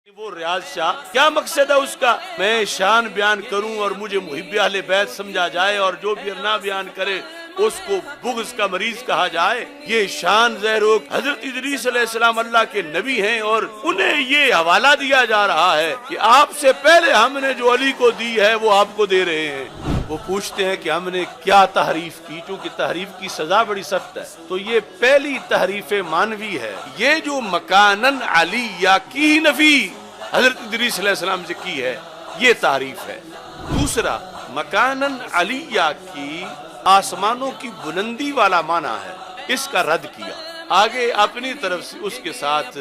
وہ ریاض شاہ کیا مقصد ہے اس کا؟ میں شان بیان کروں اور مجھے محب اہل بیت سمجھا جائے، اور جو بھی نہ بیان کرے اس کو بغض کا مریض کہا جائے۔ یہ شان ظاہر ہو حضرت ادریس علیہ السلام اللہ کے نبی ہیں، اور انہیں یہ حوالہ دیا جا رہا ہے کہ آپ سے پہلے ہم نے جو علی کو دی ہے وہ آپ کو دے رہے ہیں۔ وہ پوچھتے ہیں کہ ہم نے کیا تحریف کی، چونکہ تحریف کی سزا بڑی سخت ہے، تو یہ پہلی تحریف مانوی ہے۔ یہ جو مکانن علیہ کی نفی حضرت ادریس علیہ السلام سے کی ہے، یہ تعریف ہے۔ دوسرا، مکانن علیہ کی آسمانوں کی بلندی والا معنی ہے، اس کا رد کیا، آگے اپنی طرف سے اس کے ساتھ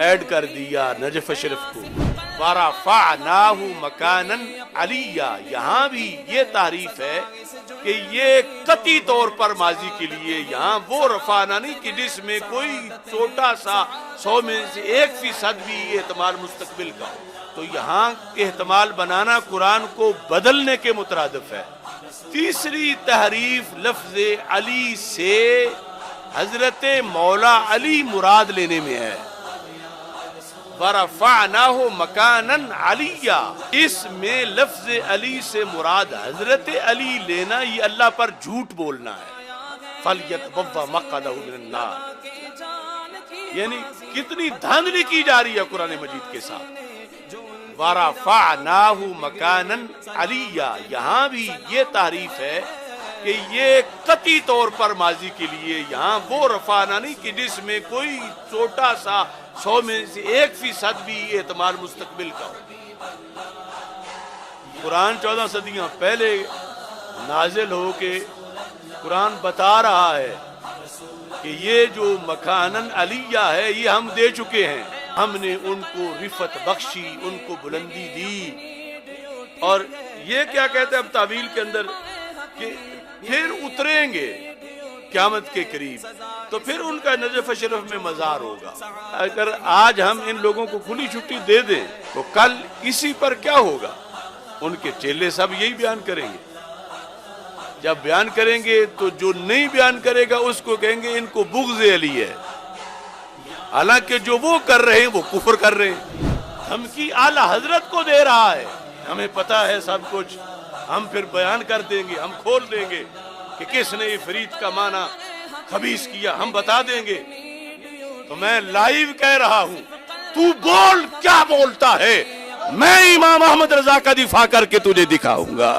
ایڈ کر دیا نجف شرف کو، وَرَفَعْنَاهُ مَكَانًا عَلِيًّا۔ یہاں بھی یہ تعریف ہے کہ یہ قطعی طور پر ماضی کے لیے یہاں وہ رفعنا نہیں کہ جس میں کوئی چھوٹا سا 100 میں سے 1% بھی احتمال مستقبل کا ہو، تو یہاں احتمال بنانا قرآن کو بدلنے کے مترادف ہے۔ تیسری تحریف لفظ علی سے حضرت مولا علی مراد لینے میں ہے، وَرَفَعْنَاهُ مَكَانًا عَلِيًّا۔ اس میں لفظ علی سے مراد حضرت علی لینا یہ اللہ پر جھوٹ بولنا ہے، فَلْيَتَبَوَّأْ مَقْعَدَهُ مِنَ النَّارِ۔ یعنی کتنی دھاندلی کی جا رہی ہے قرآن مجید کے ساتھ۔ وَرَفَعْنَاهُ مَكَانًا عَلِيًّا، یہاں بھی یہ تعریف ہے کہ یہ قطعی طور پر ماضی کے لیے یہاں وہ رفعنا نہیں کہ جس میں کوئی چھوٹا سا 100 میں سے 1% بھی احتمال مستقبل کا ہو۔ قرآن 14 صدیاں پہلے نازل ہو کے قرآن بتا رہا ہے کہ یہ جو مکانن علیہ ہے یہ ہم دے چکے ہیں، ہم نے ان کو رفعت بخشی، ان کو بلندی دی۔ اور یہ کیا کہتے ہیں اب تعویل کے اندر کہ پھر اتریں گے قیامت کے قریب، تو پھر ان کا نجف شرف میں مزار ہوگا۔ اگر آج ہم ان لوگوں کو کھلی چھٹی دے دیں تو کل اسی پر کیا ہوگا؟ ان کے چیلے سب یہی بیان کریں گے۔ جب بیان کریں گے تو جو نہیں بیان کرے گا اس کو کہیں گے ان کو بغض علی ہے، حالانکہ جو وہ کر رہے ہیں وہ کفر کر رہے ہیں۔ دھمکی اعلیٰ حضرت کو دے رہا ہے، ہمیں پتا ہے سب کچھ، ہم پھر بیان کر دیں گے، ہم کھول دیں گے کہ کس نے عفریت کا معنی خبیث کیا، ہم بتا دیں گے۔ تو میں لائیو کہہ رہا ہوں، تو بول کیا بولتا ہے، میں امام احمد رضا کا دفاع کر کے تجھے دکھاؤں گا۔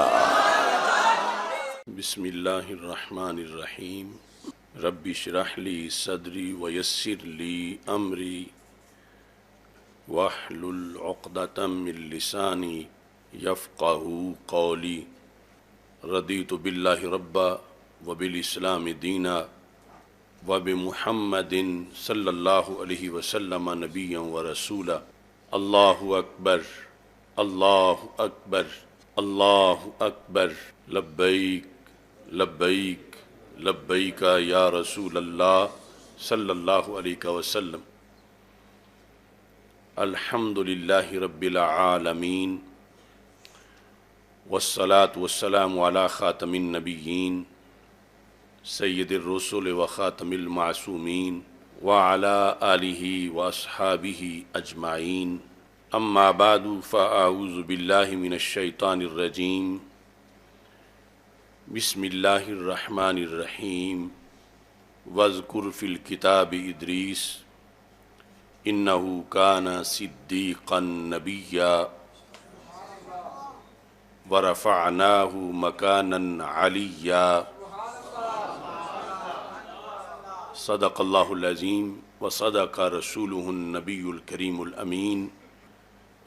بسم اللہ الرحمن الرحیم، رب اشرح لی صدری ویسر لی امری واحلل عقدۃ من لسانی یفقہ قولی، رضیت باللہ ربا وبالاسلام دینا وبمحمد صلی اللہ علیہ وسلم نبیا ورسولا۔ اللہ اکبر، اللہ اکبر، اللہ اکبر، لبیک لبیک لبیک یا رسول اللہ صلی اللہ علیہ وسلم۔ الحمد للہ رب العالمین، والصلاة والسلام علی خاتم النبیین سید الرسل و خاتم المعصومین وعلی آلہ واصحابہ اجمعین، اما بعد فاعوذ باللہ من الشیطان الرجیم، بسم اللہ الرحمن الرحیم، واذکر فی الکتاب ادریس انہ کان صدیقا نبیا ورفعناہ مکانا علیہ۔ صدق اللہ العظیم وصدق رسولہ النبی الکریم الامین۔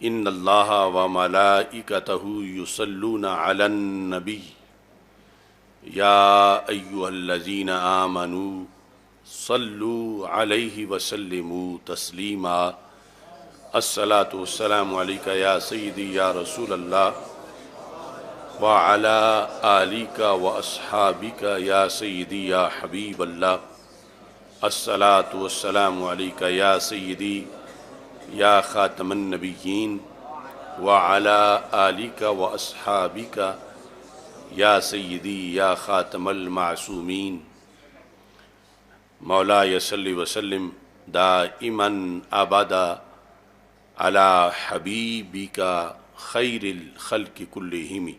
ان اللہ وملائکتہ یصلون علی النبی یا ایہا الذین آمنوا صلوا علیہ وسلموا تسلیما۔ الصلاۃ والسلام علیک یا سیدی یا رسول اللہ وعلی آلک واصحابک یا سیدی یا حبیب اللہ۔ الصلاۃ والسلام علیک یا سیدی یا خاتم النبیین وعلی آلک واصحابک یا سیدی یا خاتم المعصومین۔ مولا صلی وسلم دائما ابدا علی حبیبک خیر الخلق کلہم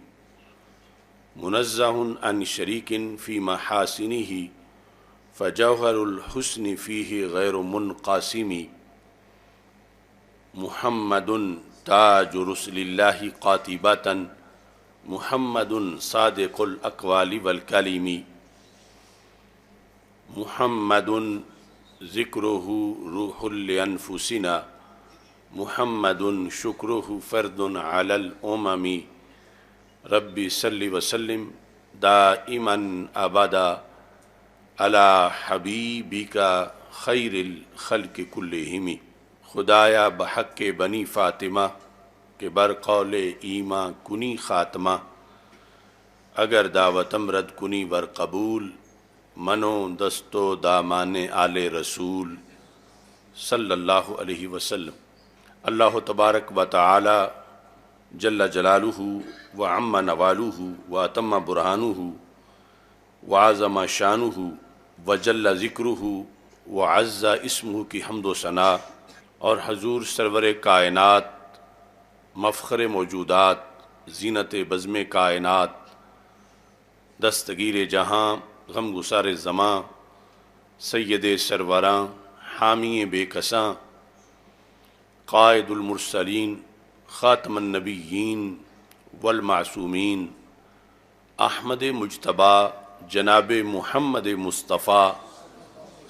منزہ عن شریک فی محاسنہ فجوہر الحسن فیہ غیر منقاسم محمد تاج رسل اللہ قاطبۃ محمد صادق الاقوال والکلم محمد ذکرہ روح لانفسنا محمد شکرہ فرد علی الامم ربی صلی وسلم دائما ابدا علی حبیبک خیر الخلق کلہم خدایا بحق بنی فاطمہ کہ بر قول ایماں کنی خاتمہ اگر دعوتم رد کنی ور قبول منو دستو دامان آل رسول صلی اللہ علیہ وسلم۔ اللہ تبارک و تعالی جل جلالہ وعم نوالہ واتم برہانہ وعظم شانہ وجل ذکرہ وعز اسمہ کی حمد و ثنا اور حضور سرور کائنات مفخر موجودات زینت بزم کائنات دستگیر جہاں غم گسار زماں سید سروراں حامی بے کساں قائد المرسلین خاتم النبیین والمعصومین احمد مجتبی جناب محمد مصطفیٰ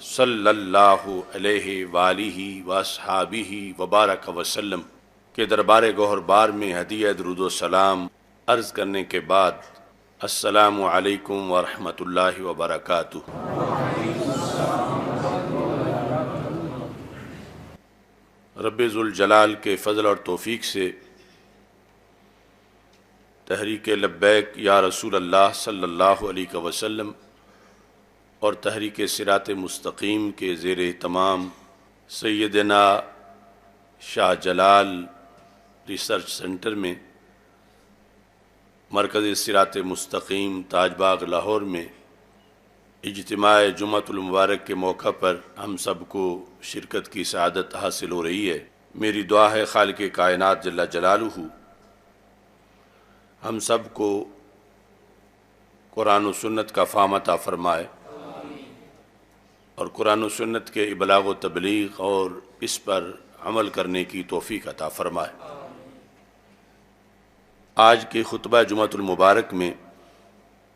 صلی اللہ علیہ وآلہ واصحابہ وبارک وسلم کے دربار گوہر بار میں ہدیہ درود و سلام عرض کرنے کے بعد السلام علیکم ورحمۃ اللہ وبرکاتہ۔ رب ذوالجلال کے فضل اور توفیق سے تحریک لبیک یا رسول اللہ صلی اللہ علیہ وسلم اور تحریک صراط مستقیم کے زیر اہتمام سیدنا شاہ جلال ریسرچ سینٹر میں مرکز صراط مستقیم تاج باغ لاہور میں اجتماع جمعۃ المبارک کے موقع پر ہم سب کو شرکت کی سعادت حاصل ہو رہی ہے۔ میری دعا ہے خالق کائنات جل جلالہ ہم سب کو قرآن و سنت کا فہم عطا فرمائے اور قرآن و سنت کے ابلاغ و تبلیغ اور اس پر عمل کرنے کی توفیق عطا فرمائے۔ آج کے خطبہ جمعۃ المبارک میں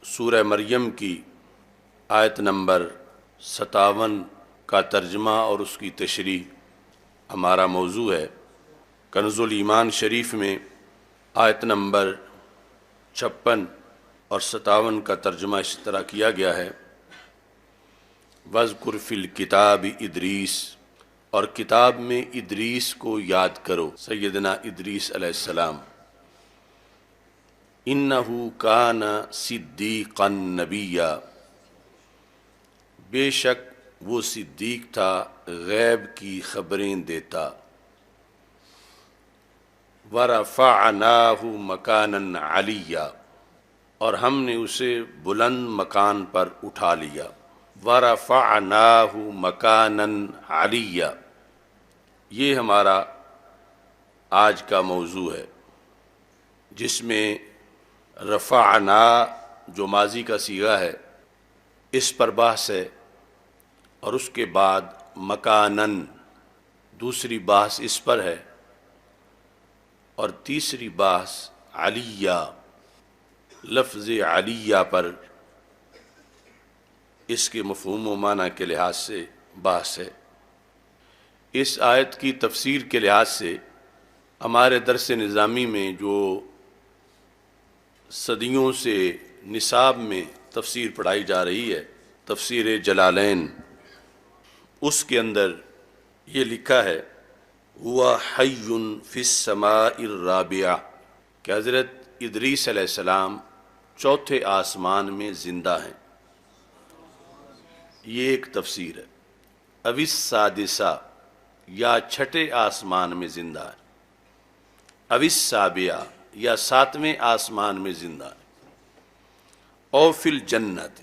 سورہ مریم کی آیت نمبر 57 کا ترجمہ اور اس کی تشریح ہمارا موضوع ہے۔ کنز الایمان شریف میں آیت نمبر 56 اور 57 کا ترجمہ اس طرح کیا گیا ہے، وَاذْكُرْ فِي الْكِتَابِ ادریس، اور کتاب میں ادریس کو یاد کرو، سیدنا ادریس علیہ السلام۔ اِنَّهُ كَانَ صِدِّيقًا نَبِيًّا، بے شک وہ صدیق تھا غیب کی خبریں دیتا۔ وَرَفَعْنَاهُ مَكَانًا عَلِيًّا، اور ہم نے اسے بلند مکان پر اٹھا لیا۔ وَرَفَعْنَاهُ مَكَانًا عَلِيًّا، یہ ہمارا آج کا موضوع ہے، جس میں رفعنا جو ماضی کا صیغہ ہے اس پر بحث ہے، اور اس کے بعد مکانن دوسری بحث اس پر ہے، اور تیسری بحث علیہ لفظ علیہ پر اس کے مفہوم و معنی کے لحاظ سے بحث ہے۔ اس آیت کی تفسیر کے لحاظ سے ہمارے درس نظامی میں جو صدیوں سے نصاب میں تفسیر پڑھائی جا رہی ہے، تفسیر جلالین، اس کے اندر یہ لکھا ہے ہوا حی فی السماء الرابعہ، کہ حضرت ادریس علیہ السلام چوتھے آسمان میں زندہ ہیں۔ یہ ایک تفسیر ہے۔ او السادسہ، یا چھٹے آسمان میں زندہ ہے۔ او السابعہ، یا ساتویں آسمان میں زندہ ہے۔ او فی الجنت،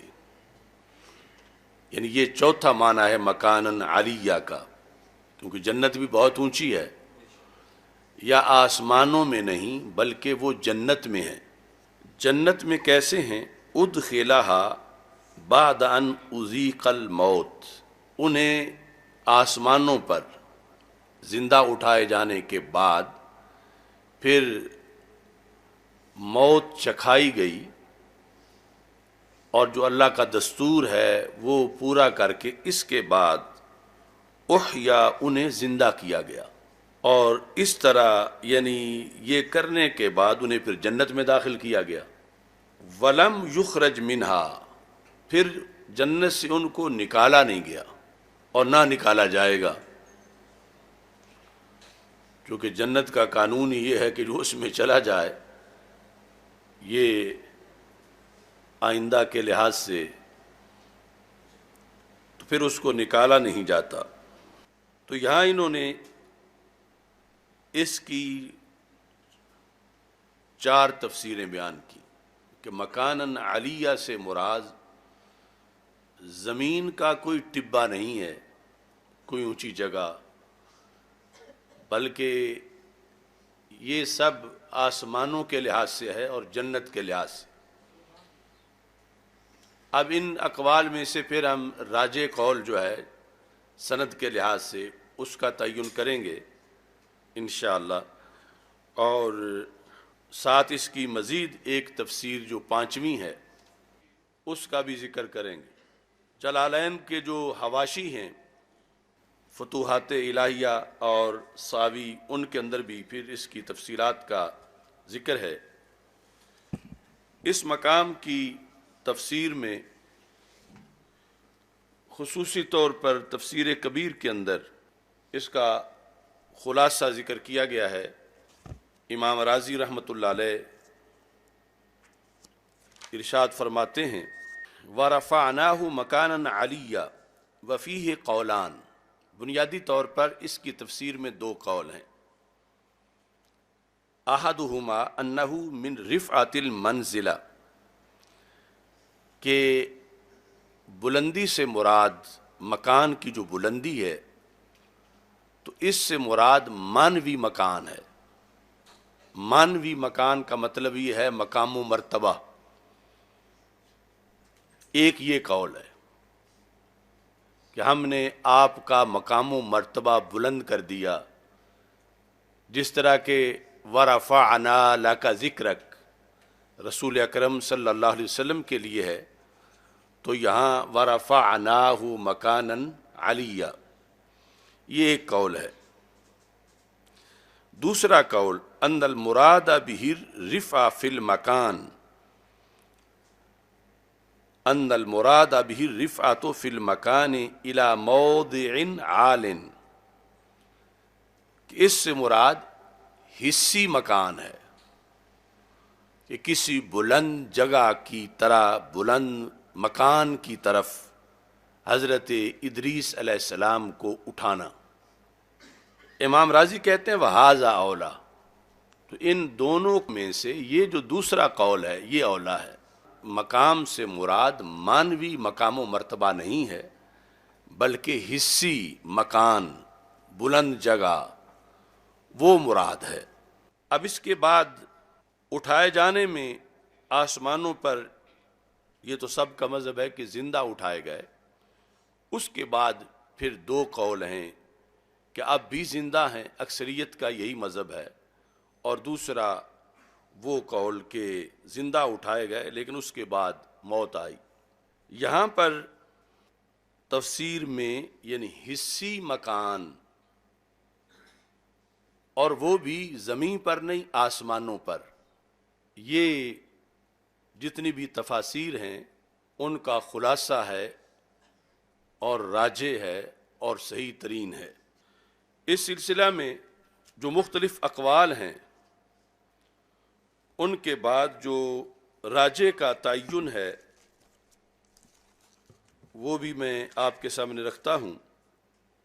یعنی یہ چوتھا معنی ہے مکانن علیہ کا، کیونکہ جنت بھی بہت اونچی ہے، یا آسمانوں میں نہیں بلکہ وہ جنت میں ہیں۔ جنت میں کیسے ہیں؟ ادخلہا بعد ان اذیق الموت، انہیں آسمانوں پر زندہ اٹھائے جانے کے بعد پھر موت چکھائی گئی، اور جو اللہ کا دستور ہے وہ پورا کر کے اس کے بعد احیا، انہیں زندہ کیا گیا، اور اس طرح یعنی یہ کرنے کے بعد انہیں پھر جنت میں داخل کیا گیا۔ ولم یخرج منہا، پھر جنت سے ان کو نکالا نہیں گیا اور نہ نکالا جائے گا، کیونکہ جنت کا قانون یہ ہے کہ جو اس میں چلا جائے یہ آئندہ کے لحاظ سے تو پھر اس کو نکالا نہیں جاتا۔ تو یہاں انہوں نے اس کی 4 تفسیریں بیان کی کہ مکاناً علیہ سے مراد زمین کا کوئی ٹبہ نہیں ہے، کوئی اونچی جگہ، بلکہ یہ سب آسمانوں کے لحاظ سے ہے اور جنت کے لحاظ سے۔ اب ان اقوال میں سے پھر ہم راجح قول جو ہے سند کے لحاظ سے اس کا تعین کریں گے انشاءاللہ، اور ساتھ اس کی مزید ایک تفسیر جو 5ویں ہے اس کا بھی ذکر کریں گے۔ جلالین کے جو حواشی ہیں فتوحات الہیہ اور ساوی، ان کے اندر بھی پھر اس کی تفصیلات کا ذکر ہے۔ اس مقام کی تفسیر میں خصوصی طور پر تفسیر کبیر کے اندر اس کا خلاصہ ذکر کیا گیا ہے۔ امام رازی رحمۃ اللہ علیہ ارشاد فرماتے ہیں وَرَفَعْنَاهُ مَكَانًا عَلِيًّا وَفِيهِ قولان، بنیادی طور پر اس کی تفسیر میں 2 قول ہیں۔ احدہما انہ من رفعۃ المنزلہ، کہ بلندی سے مراد مکان کی جو بلندی ہے تو اس سے مراد مانوی مکان ہے۔ مانوی مکان کا مطلب یہ ہے مقام و مرتبہ۔ ایک یہ قول ہے کہ ہم نے آپ کا مقام و مرتبہ بلند کر دیا، جس طرح کہ وَرَفَعْنَا لَكَ ذِكْرَكَ رسول اکرم صلی اللہ علیہ وسلم کے لیے ہے، تو یہاں وَرَفَعْنَاهُ مَكَانًا عَلِيًّا، یہ ایک قول ہے۔ دوسرا قول ان المراد بہ الرفع فی المکان، ان المراد بہ الرفعۃ فی المکان الی موضع عال، کہ اس سے مراد حصی مکان ہے، کہ کسی بلند جگہ کی طرح بلند مکان کی طرف حضرت ادریس علیہ السلام کو اٹھانا۔ امام راضی کہتے ہیں وَهَذَا اولا، تو ان دونوں میں سے یہ جو دوسرا قول ہے یہ اولا ہے۔ مقام سے مراد مانوی مقام و مرتبہ نہیں ہے، بلکہ حصی مکان، بلند جگہ، وہ مراد ہے۔ اب اس کے بعد اٹھائے جانے میں آسمانوں پر یہ تو سب کا مذہب ہے کہ زندہ اٹھائے گئے، اس کے بعد پھر 2 قول ہیں کہ اب بھی زندہ ہیں، اکثریت کا یہی مذہب ہے، اور دوسرا وہ قول کہ زندہ اٹھائے گئے لیکن اس کے بعد موت آئی۔ یہاں پر تفسیر میں یعنی حصی مکان، اور وہ بھی زمین پر نہیں آسمانوں پر، یہ جتنی بھی تفاسیر ہیں ان کا خلاصہ ہے اور راجح ہے اور صحیح ترین ہے۔ اس سلسلہ میں جو مختلف اقوال ہیں ان کے بعد جو راجح کا تعین ہے وہ بھی میں آپ کے سامنے رکھتا ہوں۔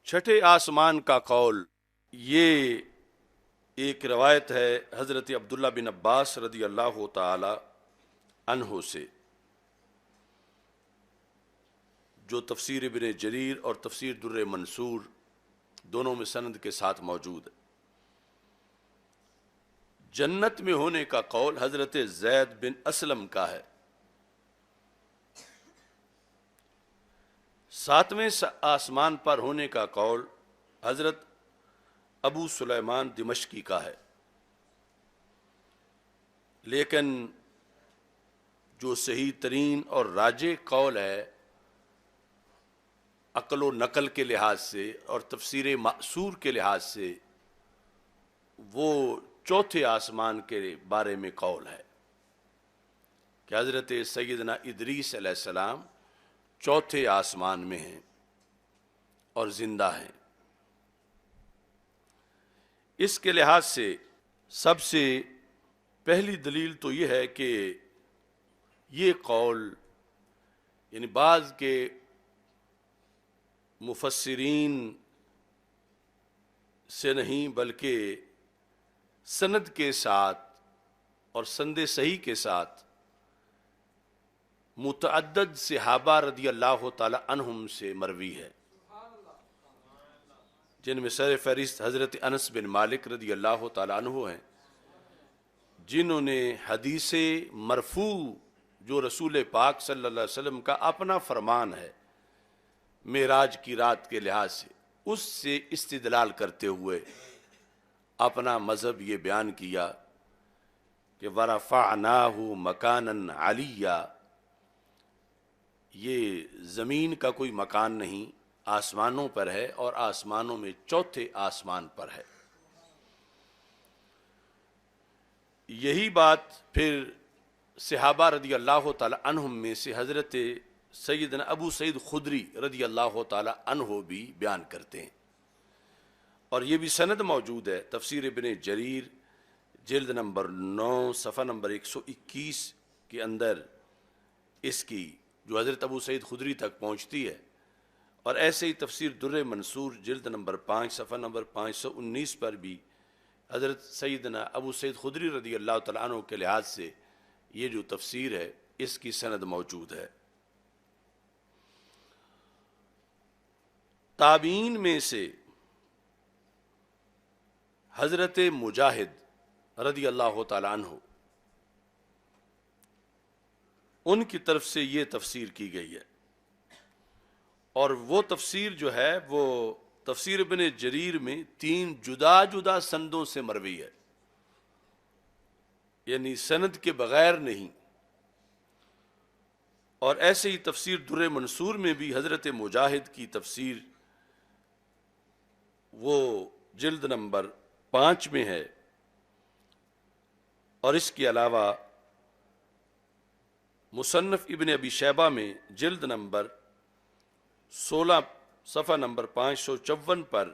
6 آسمان کا قول، یہ ایک روایت ہے حضرت عبداللہ بن عباس رضی اللہ تعالی عنہ سے، جو تفسیر ابن جریر اور تفسیر در منصور دونوں میں سند کے ساتھ موجود ہے۔ جنت میں ہونے کا قول حضرت زید بن اسلم کا ہے۔ 7ویں آسمان پر ہونے کا قول حضرت ابو سلیمان دمشقی کا ہے، لیکن جو صحیح ترین اور راجح قول ہے عقل و نقل کے لحاظ سے اور تفسیر مأثور کے لحاظ سے، وہ چوتھے آسمان کے بارے میں قول ہے کہ حضرت سیدنا ادریس علیہ السلام چوتھے آسمان میں ہیں اور زندہ ہیں۔ اس کے لحاظ سے سب سے پہلی دلیل تو یہ ہے کہ یہ قول یعنی بعض کے مفسرین سے نہیں بلکہ سند کے ساتھ اور سند صحیح کے ساتھ متعدد صحابہ رضی اللہ تعالی عنہم سے مروی ہے، جن میں سر فہرست حضرت انس بن مالک رضی اللہ تعالی عنہ ہیں، جنہوں نے حدیث مرفوع جو رسول پاک صلی اللہ علیہ وسلم کا اپنا فرمان ہے معراج کی رات کے لحاظ سے، اس سے استدلال کرتے ہوئے اپنا مذہب یہ بیان کیا کہ وَرَفَعْنَاهُ مَكَانًا عَلِيًّا، یہ زمین کا کوئی مکان نہیں، آسمانوں پر ہے اور آسمانوں میں چوتھے آسمان پر ہے۔ یہی بات پھر صحابہ رضی اللہ تعالی عنہم میں سے حضرت سیدنا ابو سعید خدری رضی اللہ تعالی عنہ بھی بیان کرتے ہیں، اور یہ بھی سند موجود ہے تفسیر ابن جریر جلد نمبر 9 صفحہ نمبر 121 کے اندر اس کی جو حضرت ابو سعید خدری تک پہنچتی ہے، اور ایسے ہی تفسیر در منصور جلد نمبر 5 صفحہ نمبر 519 پر بھی حضرت سیدنا ابو سعید خدری رضی اللہ تعالیٰ عنہ کے لحاظ سے یہ جو تفسیر ہے اس کی سند موجود ہے۔ تابعین میں سے حضرت مجاہد رضی اللہ تعالیٰ عنہ، ان کی طرف سے یہ تفسیر کی گئی ہے، اور وہ تفسیر جو ہے وہ تفسیر ابن جریر میں 3 جدا جدا سندوں سے مروی ہے، یعنی سند کے بغیر نہیں۔ اور ایسے ہی تفسیر در منصور میں بھی حضرت مجاہد کی تفسیر وہ جلد نمبر 5 میں ہے، اور اس کے علاوہ مصنف ابن ابی شیبہ میں جلد نمبر 16 صفحہ نمبر 554 پر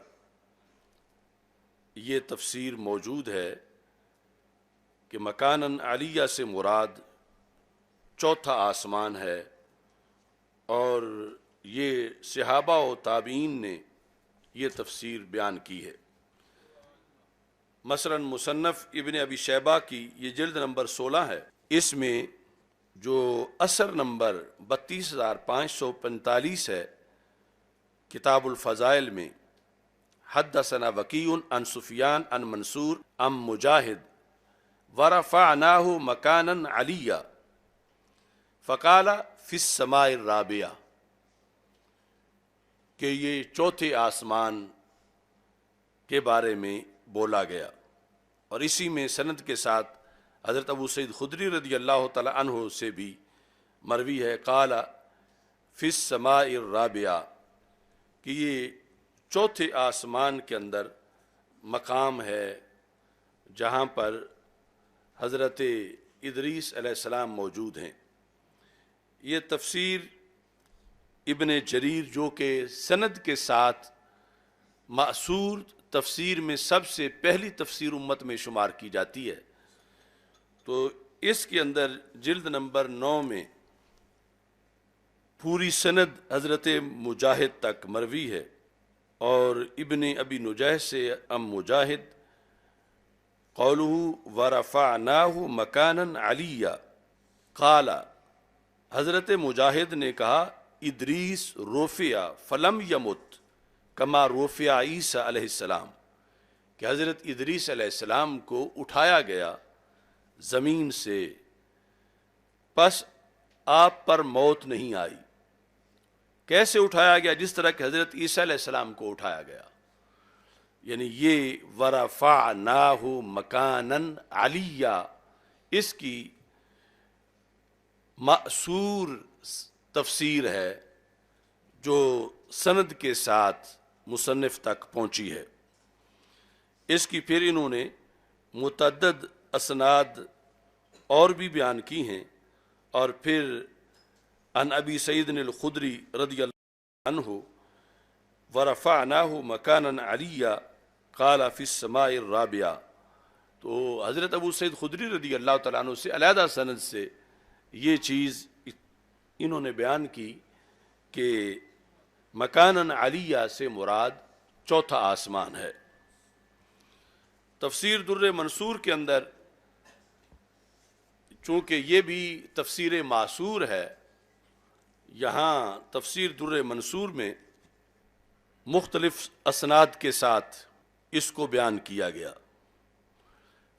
یہ تفسیر موجود ہے کہ مکاناً علیہ سے مراد چوتھا آسمان ہے، اور یہ صحابہ و تابعین نے یہ تفسیر بیان کی ہے۔ مثلا مصنف ابن ابی شیبہ کی یہ جلد نمبر 16 ہے، اس میں جو اثر نمبر 32545 ہے کتاب الفضائل میں، حدثنا وکیع عن سفیان عن منصور عن مجاہد ورفعناہ مکانا علیہ فقال فی السماء الرابعہ، کہ یہ چوتھے آسمان کے بارے میں بولا گیا، اور اسی میں سند کے ساتھ حضرت ابو سعید خدری رضی اللہ تعالی عنہ سے بھی مروی ہے قال فی السماء الرابعہ، کہ یہ چوتھے آسمان کے اندر مقام ہے جہاں پر حضرت ادریس علیہ السلام موجود ہیں۔ یہ تفسیر ابن جریر جو کہ سند کے ساتھ مأثور تفسیر میں سب سے پہلی تفسیر امت میں شمار کی جاتی ہے، تو اس کے اندر جلد نمبر 9 میں پوری سند حضرت مجاہد تک مروی ہے، اور ابن ابی نجیح سے ام مجاہد قولہ ورفعناہ مکانا علیہ قال، حضرت مجاہد نے کہا ادریس رفع فلم یمت کما رفع عیسیٰ علیہ السلام، کہ حضرت ادریس علیہ السلام کو اٹھایا گیا زمین سے، پس آپ پر موت نہیں آئی۔ کیسے اٹھایا گیا؟ جس طرح کہ حضرت عیسیٰ علیہ السلام کو اٹھایا گیا، یعنی یہ ورفعناہ مکانا علیہ، اس کی مأثور تفسیر ہے جو سند کے ساتھ مصنف تک پہنچی ہے۔ اس کی پھر انہوں نے متعدد اسناد اور بھی بیان کی ہیں، اور پھر عن ابی سعید الخدری رضی اللہ عنہ ورفعناہ مکانا علیہ قال فی السماء الرابعہ، تو حضرت ابو سعید خدری رضی اللہ تعالیٰ عنہ سے علیحدہ سند سے یہ چیز انہوں نے بیان کی کہ مکانا علیہ سے مراد چوتھا آسمان ہے۔ تفسیر در منصور کے اندر چونکہ یہ بھی تفسیر معصور ہے، یہاں تفسیر در منصور میں مختلف اسناد کے ساتھ اس کو بیان کیا گیا۔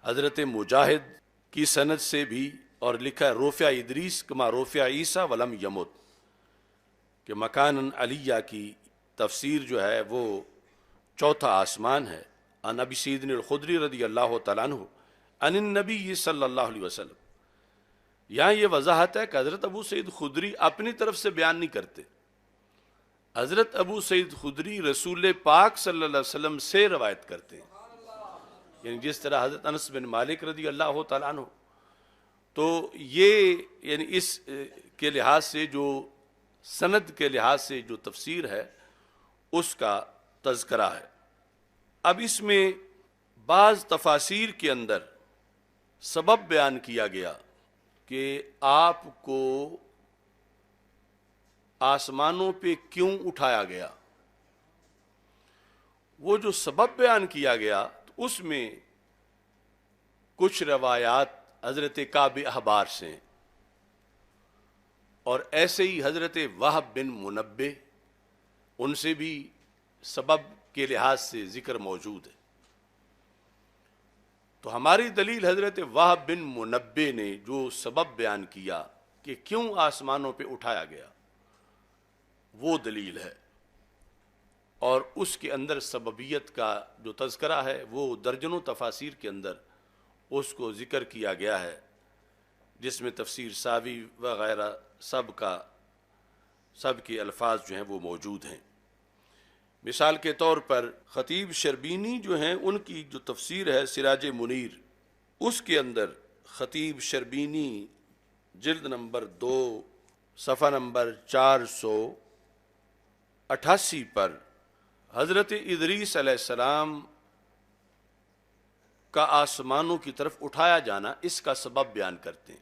حضرت مجاہد کی سند سے بھی، اور لکھا ہے رفع ادریس کما رفع عیسیٰ ولم یمت، کہ مکان علیہ کی تفسیر جو ہے وہ چوتھا آسمان ہے۔ عن ابی سعید الخدری رضی اللہ تعالیٰ عنہ عن النبی صلی اللہ علیہ وسلم، یہاں یہ وضاحت ہے کہ حضرت ابو سعید خدری اپنی طرف سے بیان نہیں کرتے، حضرت ابو سعید خدری رسول پاک صلی اللہ علیہ وسلم سے روایت کرتے ہیں، یعنی جس طرح حضرت انس بن مالک رضی اللہ تعالیٰ عنہ۔ تو یہ یعنی اس کے لحاظ سے، جو سند کے لحاظ سے جو تفسیر ہے اس کا تذکرہ ہے۔ اب اس میں بعض تفاسیر کے اندر سبب بیان کیا گیا کہ آپ کو آسمانوں پہ کیوں اٹھایا گیا۔ وہ جو سبب بیان کیا گیا تو اس میں کچھ روایات حضرت کعب احبار سے، اور ایسے ہی حضرت وہب بن منبہ، ان سے بھی سبب کے لحاظ سے ذکر موجود ہے۔ تو ہماری دلیل حضرت وہب بن منبہ نے جو سبب بیان کیا کہ کیوں آسمانوں پہ اٹھایا گیا، وہ دلیل ہے، اور اس کے اندر سببیت کا جو تذکرہ ہے وہ درجنوں تفاسیر کے اندر اس کو ذکر کیا گیا ہے، جس میں تفسیر ساوی وغیرہ سب کے الفاظ جو ہیں وہ موجود ہیں۔ مثال کے طور پر خطیب شربینی جو ہیں، ان کی جو تفسیر ہے سراج منیر، اس کے اندر خطیب شربینی جلد نمبر 2 صفحہ نمبر 488 پر حضرت ادریس علیہ السلام کا آسمانوں کی طرف اٹھایا جانا، اس کا سبب بیان کرتے ہیں،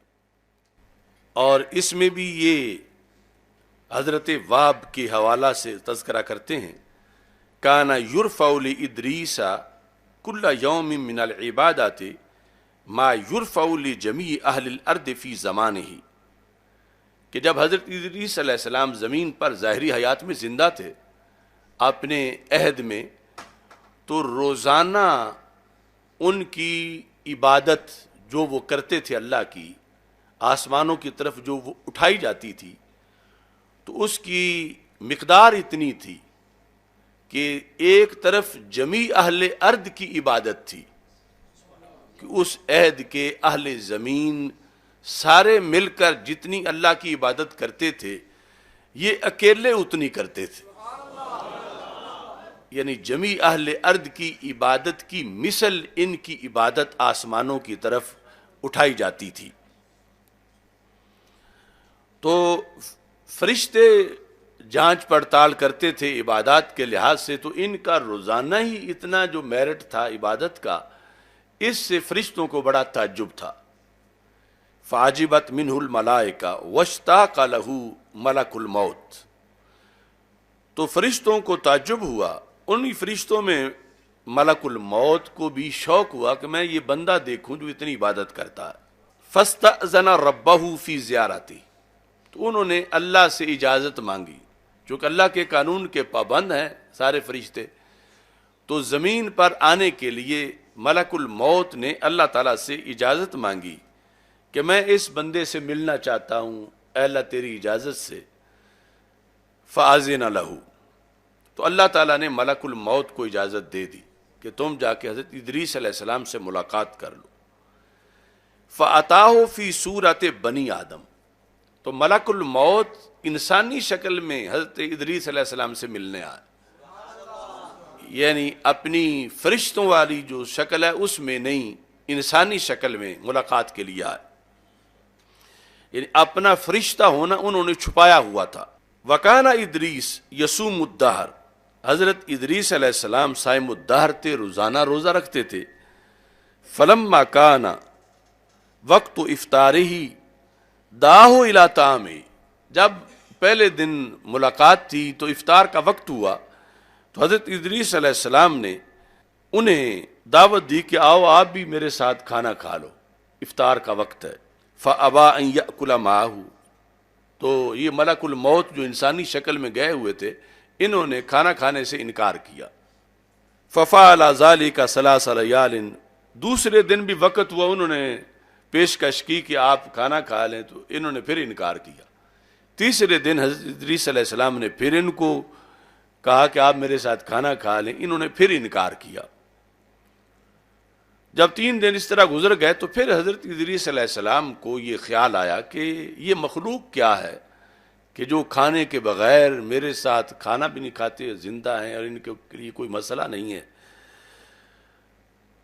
اور اس میں بھی یہ حضرت واب کے حوالہ سے تذکرہ کرتے ہیں، کانا یرفع لادریس کل یوم من العبادات ما یرفع لجمیع اہل الارض فی زمانہ، کہ جب حضرت ادریس علیہ السلام زمین پر ظاہری حیات میں زندہ تھے اپنے عہد میں، تو روزانہ ان کی عبادت جو وہ کرتے تھے اللہ کی، آسمانوں کی طرف جو وہ اٹھائی جاتی تھی، تو اس کی مقدار اتنی تھی کہ ایک طرف جمیع اہل ارض کی عبادت تھی، کہ اس عہد کے اہل زمین سارے مل کر جتنی اللہ کی عبادت کرتے تھے، یہ اکیلے اتنی کرتے تھے، یعنی جمیع اہل ارض کی عبادت کی مثل ان کی عبادت آسمانوں کی طرف اٹھائی جاتی تھی۔ تو فرشتے جانچ پڑتال کرتے تھے عبادات کے لحاظ سے، تو ان کا روزانہ ہی اتنا جو میرٹ تھا عبادت کا، اس سے فرشتوں کو بڑا تعجب تھا۔ فعجبت منہ الملائکہ واشتاق لہ ملک الموت، تو فرشتوں کو تعجب ہوا، انہی فرشتوں میں ملک الموت کو بھی شوق ہوا کہ میں یہ بندہ دیکھوں جو اتنی عبادت کرتا ہے۔ فاستأذن ربہ فی زیارتی، تو انہوں نے اللہ سے اجازت مانگی، چونکہ اللہ کے قانون کے پابند ہیں سارے فرشتے، تو زمین پر آنے کے لیے ملک الموت نے اللہ تعالیٰ سے اجازت مانگی کہ میں اس بندے سے ملنا چاہتا ہوں، اے اللہ تیری اجازت سے۔ فَأَذِنَ لَهُ، تو اللہ تعالیٰ نے ملک الموت کو اجازت دے دی کہ تم جا کے حضرت ادریس علیہ السلام سے ملاقات کر لو۔ فَأَتَاهُ فِي صُورَةِ بنی آدم، تو ملک الموت انسانی شکل میں حضرت ادریس علیہ السلام سے ملنے آئے، یعنی اپنی فرشتوں والی جو شکل ہے اس میں نہیں، انسانی شکل میں ملاقات کے لیے آئے، یعنی اپنا فرشتہ ہونا انہوں نے چھپایا ہوا تھا۔ وَكَانَ ادریس یصوم الدہر، حضرت ادریس علیہ السلام صائم الدہر تھے، روزانہ روزہ رکھتے تھے۔ فَلَمَّا كَانَ وقت افطارہ دعاہ الی طعام، جب پہلے دن ملاقات تھی تو افطار کا وقت ہوا تو حضرت ادریس علیہ السلام نے انہیں دعوت دی کہ آؤ آپ بھی میرے ساتھ کھانا کھا لو، افطار کا وقت ہے۔ فَأَبَىٰ أَن يَأْكُلَ مَعَهُ، تو یہ ملک الموت جو انسانی شکل میں گئے ہوئے تھے انہوں نے کھانا کھانے سے انکار کیا۔ فَفَعَلَ ذَلِكَ ثَلَاثَ لَيَالٍ، دوسرے دن بھی وقت ہوا، انہوں نے پیشکش کی کہ آپ کھانا کھا لیں تو انہوں نے پھر انکار کیا۔ تیسرے دن حضرت ادریس علیہ السلام نے پھر ان کو کہا کہ آپ میرے ساتھ کھانا کھا لیں، انہوں نے پھر انکار کیا۔ جب 3 دن اس طرح گزر گئے تو پھر حضرت ادریس علیہ السلام کو یہ خیال آیا کہ یہ مخلوق کیا ہے کہ جو کھانے کے بغیر میرے ساتھ کھانا بھی نہیں کھاتے، زندہ ہیں اور ان کے لیے کوئی مسئلہ نہیں ہے۔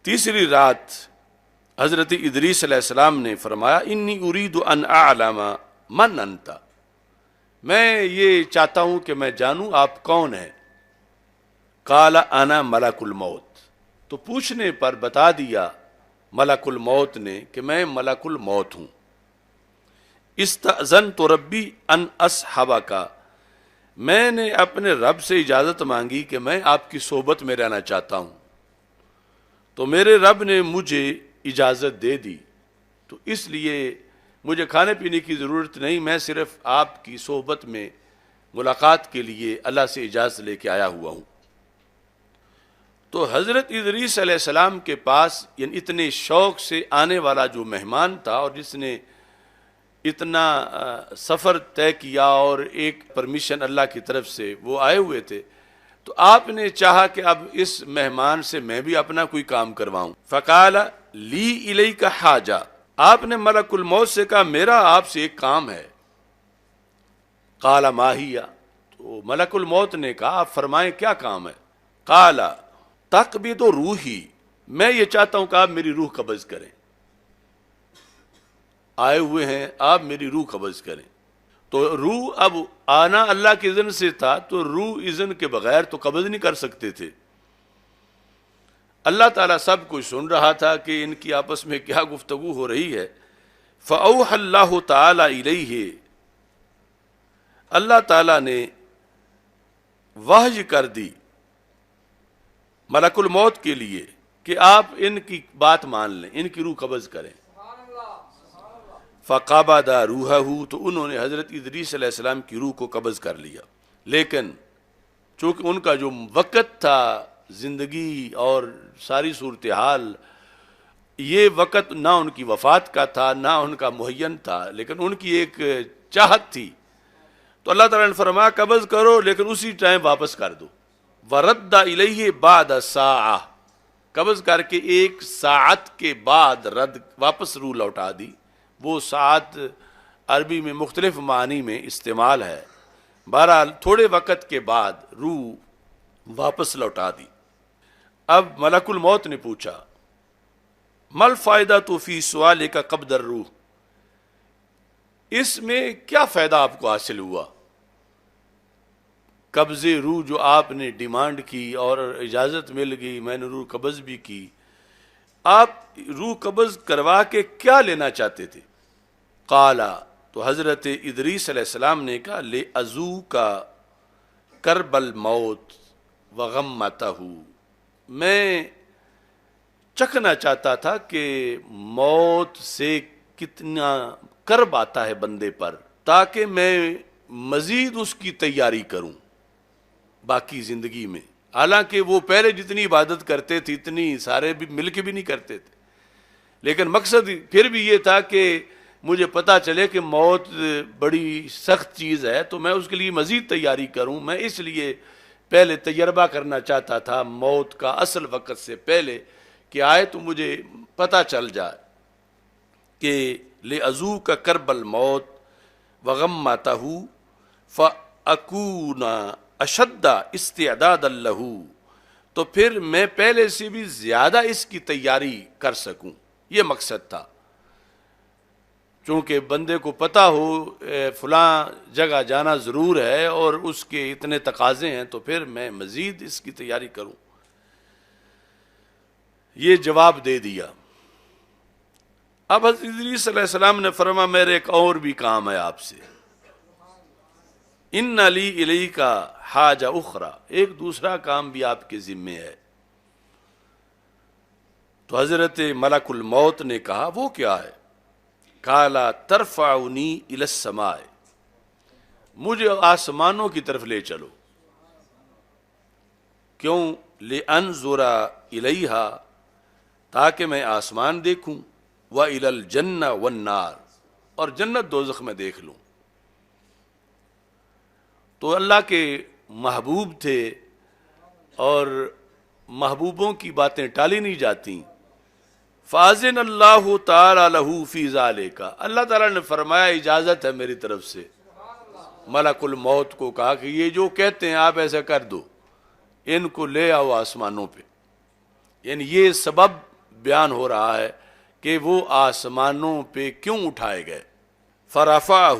تیسری رات حضرت ادریس علیہ السلام نے فرمایا انی ارید ان اعلم من انت، میں یہ چاہتا ہوں کہ میں جانوں آپ کون ہیں۔ قال انا ملک الموت، تو پوچھنے پر بتا دیا ملک الموت نے کہ میں ملک الموت ہوں۔ استأذنت ربی ان اصحبک، میں نے اپنے رب سے اجازت مانگی کہ میں آپ کی صحبت میں رہنا چاہتا ہوں، تو میرے رب نے مجھے اجازت دے دی، تو اس لیے مجھے کھانے پینے کی ضرورت نہیں، میں صرف آپ کی صحبت میں ملاقات کے لیے اللہ سے اجازت لے کے آیا ہوا ہوں۔ تو حضرت ادریس علیہ السلام کے پاس یعنی اتنے شوق سے آنے والا جو مہمان تھا اور جس نے اتنا سفر طے کیا اور ایک پرمیشن اللہ کی طرف سے وہ آئے ہوئے تھے، تو آپ نے چاہا کہ اب اس مہمان سے میں بھی اپنا کوئی کام کرواؤں۔ فقال لی الیک حاجہ، آپ نے ملک الموت سے کہا میرا آپ سے ایک کام ہے۔ قال ما ہی، تو ملک الموت نے کہا آپ فرمائیں کیا کام ہے۔ قال تقبض روحی، میں یہ چاہتا ہوں کہ آپ میری روح قبض کریں، آئے ہوئے ہیں آپ میری روح قبض کریں۔ تو روح اب آنا اللہ کے اذن سے تھا، تو روح اذن کے بغیر تو قبض نہیں کر سکتے تھے۔ اللہ تعالیٰ سب کچھ سن رہا تھا کہ ان کی آپس میں کیا گفتگو ہو رہی ہے۔ فَأَوْحَى اللَّهُ تَعَالَى إِلَيْهِ، اللہ تعالیٰ نے وحی کر دی ملک الموت کے لیے کہ آپ ان کی بات مان لیں، ان کی روح قبض کریں۔ فَقَبَضَ رُوحَهُ، تو انہوں نے حضرت ادریس علیہ السلام کی روح کو قبض کر لیا، لیکن چونکہ ان کا جو وقت تھا زندگی اور ساری صورتحال، یہ وقت نہ ان کی وفات کا تھا نہ ان کا معین تھا، لیکن ان کی ایک چاہت تھی، تو اللہ تعالیٰ نے فرمایا قبض کرو لیکن اسی ٹائم واپس کر دو۔ وَرَدَّ إِلَيْهِ بَعْدَ سَاعَةٍ، قبض کر کے 1 ساعت کے بعد واپس روح لوٹا دی۔ وہ ساعت عربی میں مختلف معنی میں استعمال ہے، بہرحال تھوڑے وقت کے بعد روح واپس لوٹا دی۔ اب ملک الموت نے پوچھا مل فائدہ تو فی سوال کا قبض الروح، اس میں کیا فائدہ آپ کو حاصل ہوا؟ قبض روح جو آپ نے ڈیمانڈ کی اور اجازت مل گئی، میں نے روح قبض بھی کی، آپ روح قبض کروا کے کیا لینا چاہتے تھے؟ قالا، تو حضرت ادریس علیہ السلام نے کہا لِأَذُوقَ کرب الموت وغمتہ، میں چکھنا چاہتا تھا کہ موت سے کتنا کرب آتا ہے بندے پر، تاکہ میں مزید اس کی تیاری کروں باقی زندگی میں۔ حالانکہ وہ پہلے جتنی عبادت کرتے تھے اتنی سارے بھی مل کے بھی نہیں کرتے تھے، لیکن مقصد پھر بھی یہ تھا کہ مجھے پتا چلے کہ موت بڑی سخت چیز ہے تو میں اس کے لیے مزید تیاری کروں. میں اس لیے پہلے تجربہ کرنا چاہتا تھا موت کا اصل وقت سے پہلے کہ آئے تو مجھے پتا چل جائے کہ لِأَذُوقَ كَرْبَ الْمَوْتِ وَغَمَّتَهُ فَأَكُونَ أَشَدَّ اسْتِعْدَادًا لَهُ، تو پھر میں پہلے سے بھی زیادہ اس کی تیاری کر سکوں. یہ مقصد تھا، چونکہ بندے کو پتہ ہو فلاں جگہ جانا ضرور ہے اور اس کے اتنے تقاضے ہیں، تو پھر میں مزید اس کی تیاری کروں. یہ جواب دے دیا. اب حضرت ادریس علیہ السلام نے فرمایا میرے ایک اور بھی کام ہے آپ سے، ان لی الیک حاجہ اخری، ایک دوسرا کام بھی آپ کے ذمے ہے. تو حضرت ملک الموت نے کہا وہ کیا ہے؟ قال ترفعنی الی السماء، مجھے آسمانوں کی طرف لے چلو. کیوں؟ لانظر الیہا، تاکہ میں آسمان دیکھوں، وَإِلَى الْجَنَّةِ وَالنَّارِ، اور جنت دوزخ میں دیکھ لوں. تو اللہ کے محبوب تھے اور محبوبوں کی باتیں ٹالی نہیں جاتی. فَأَذِنَ اللَّهُ تَعَالَى لَهُ فِي ذَلِكَ، اللہ تعالیٰ نے فرمایا اجازت ہے میری طرف سے. ملک الموت کو کہا کہ یہ جو کہتے ہیں آپ ایسا کر دو، ان کو لے آؤ آسمانوں پہ. یعنی یہ سبب بیان ہو رہا ہے کہ وہ آسمانوں پہ کیوں اٹھائے گئے. فرفعہ،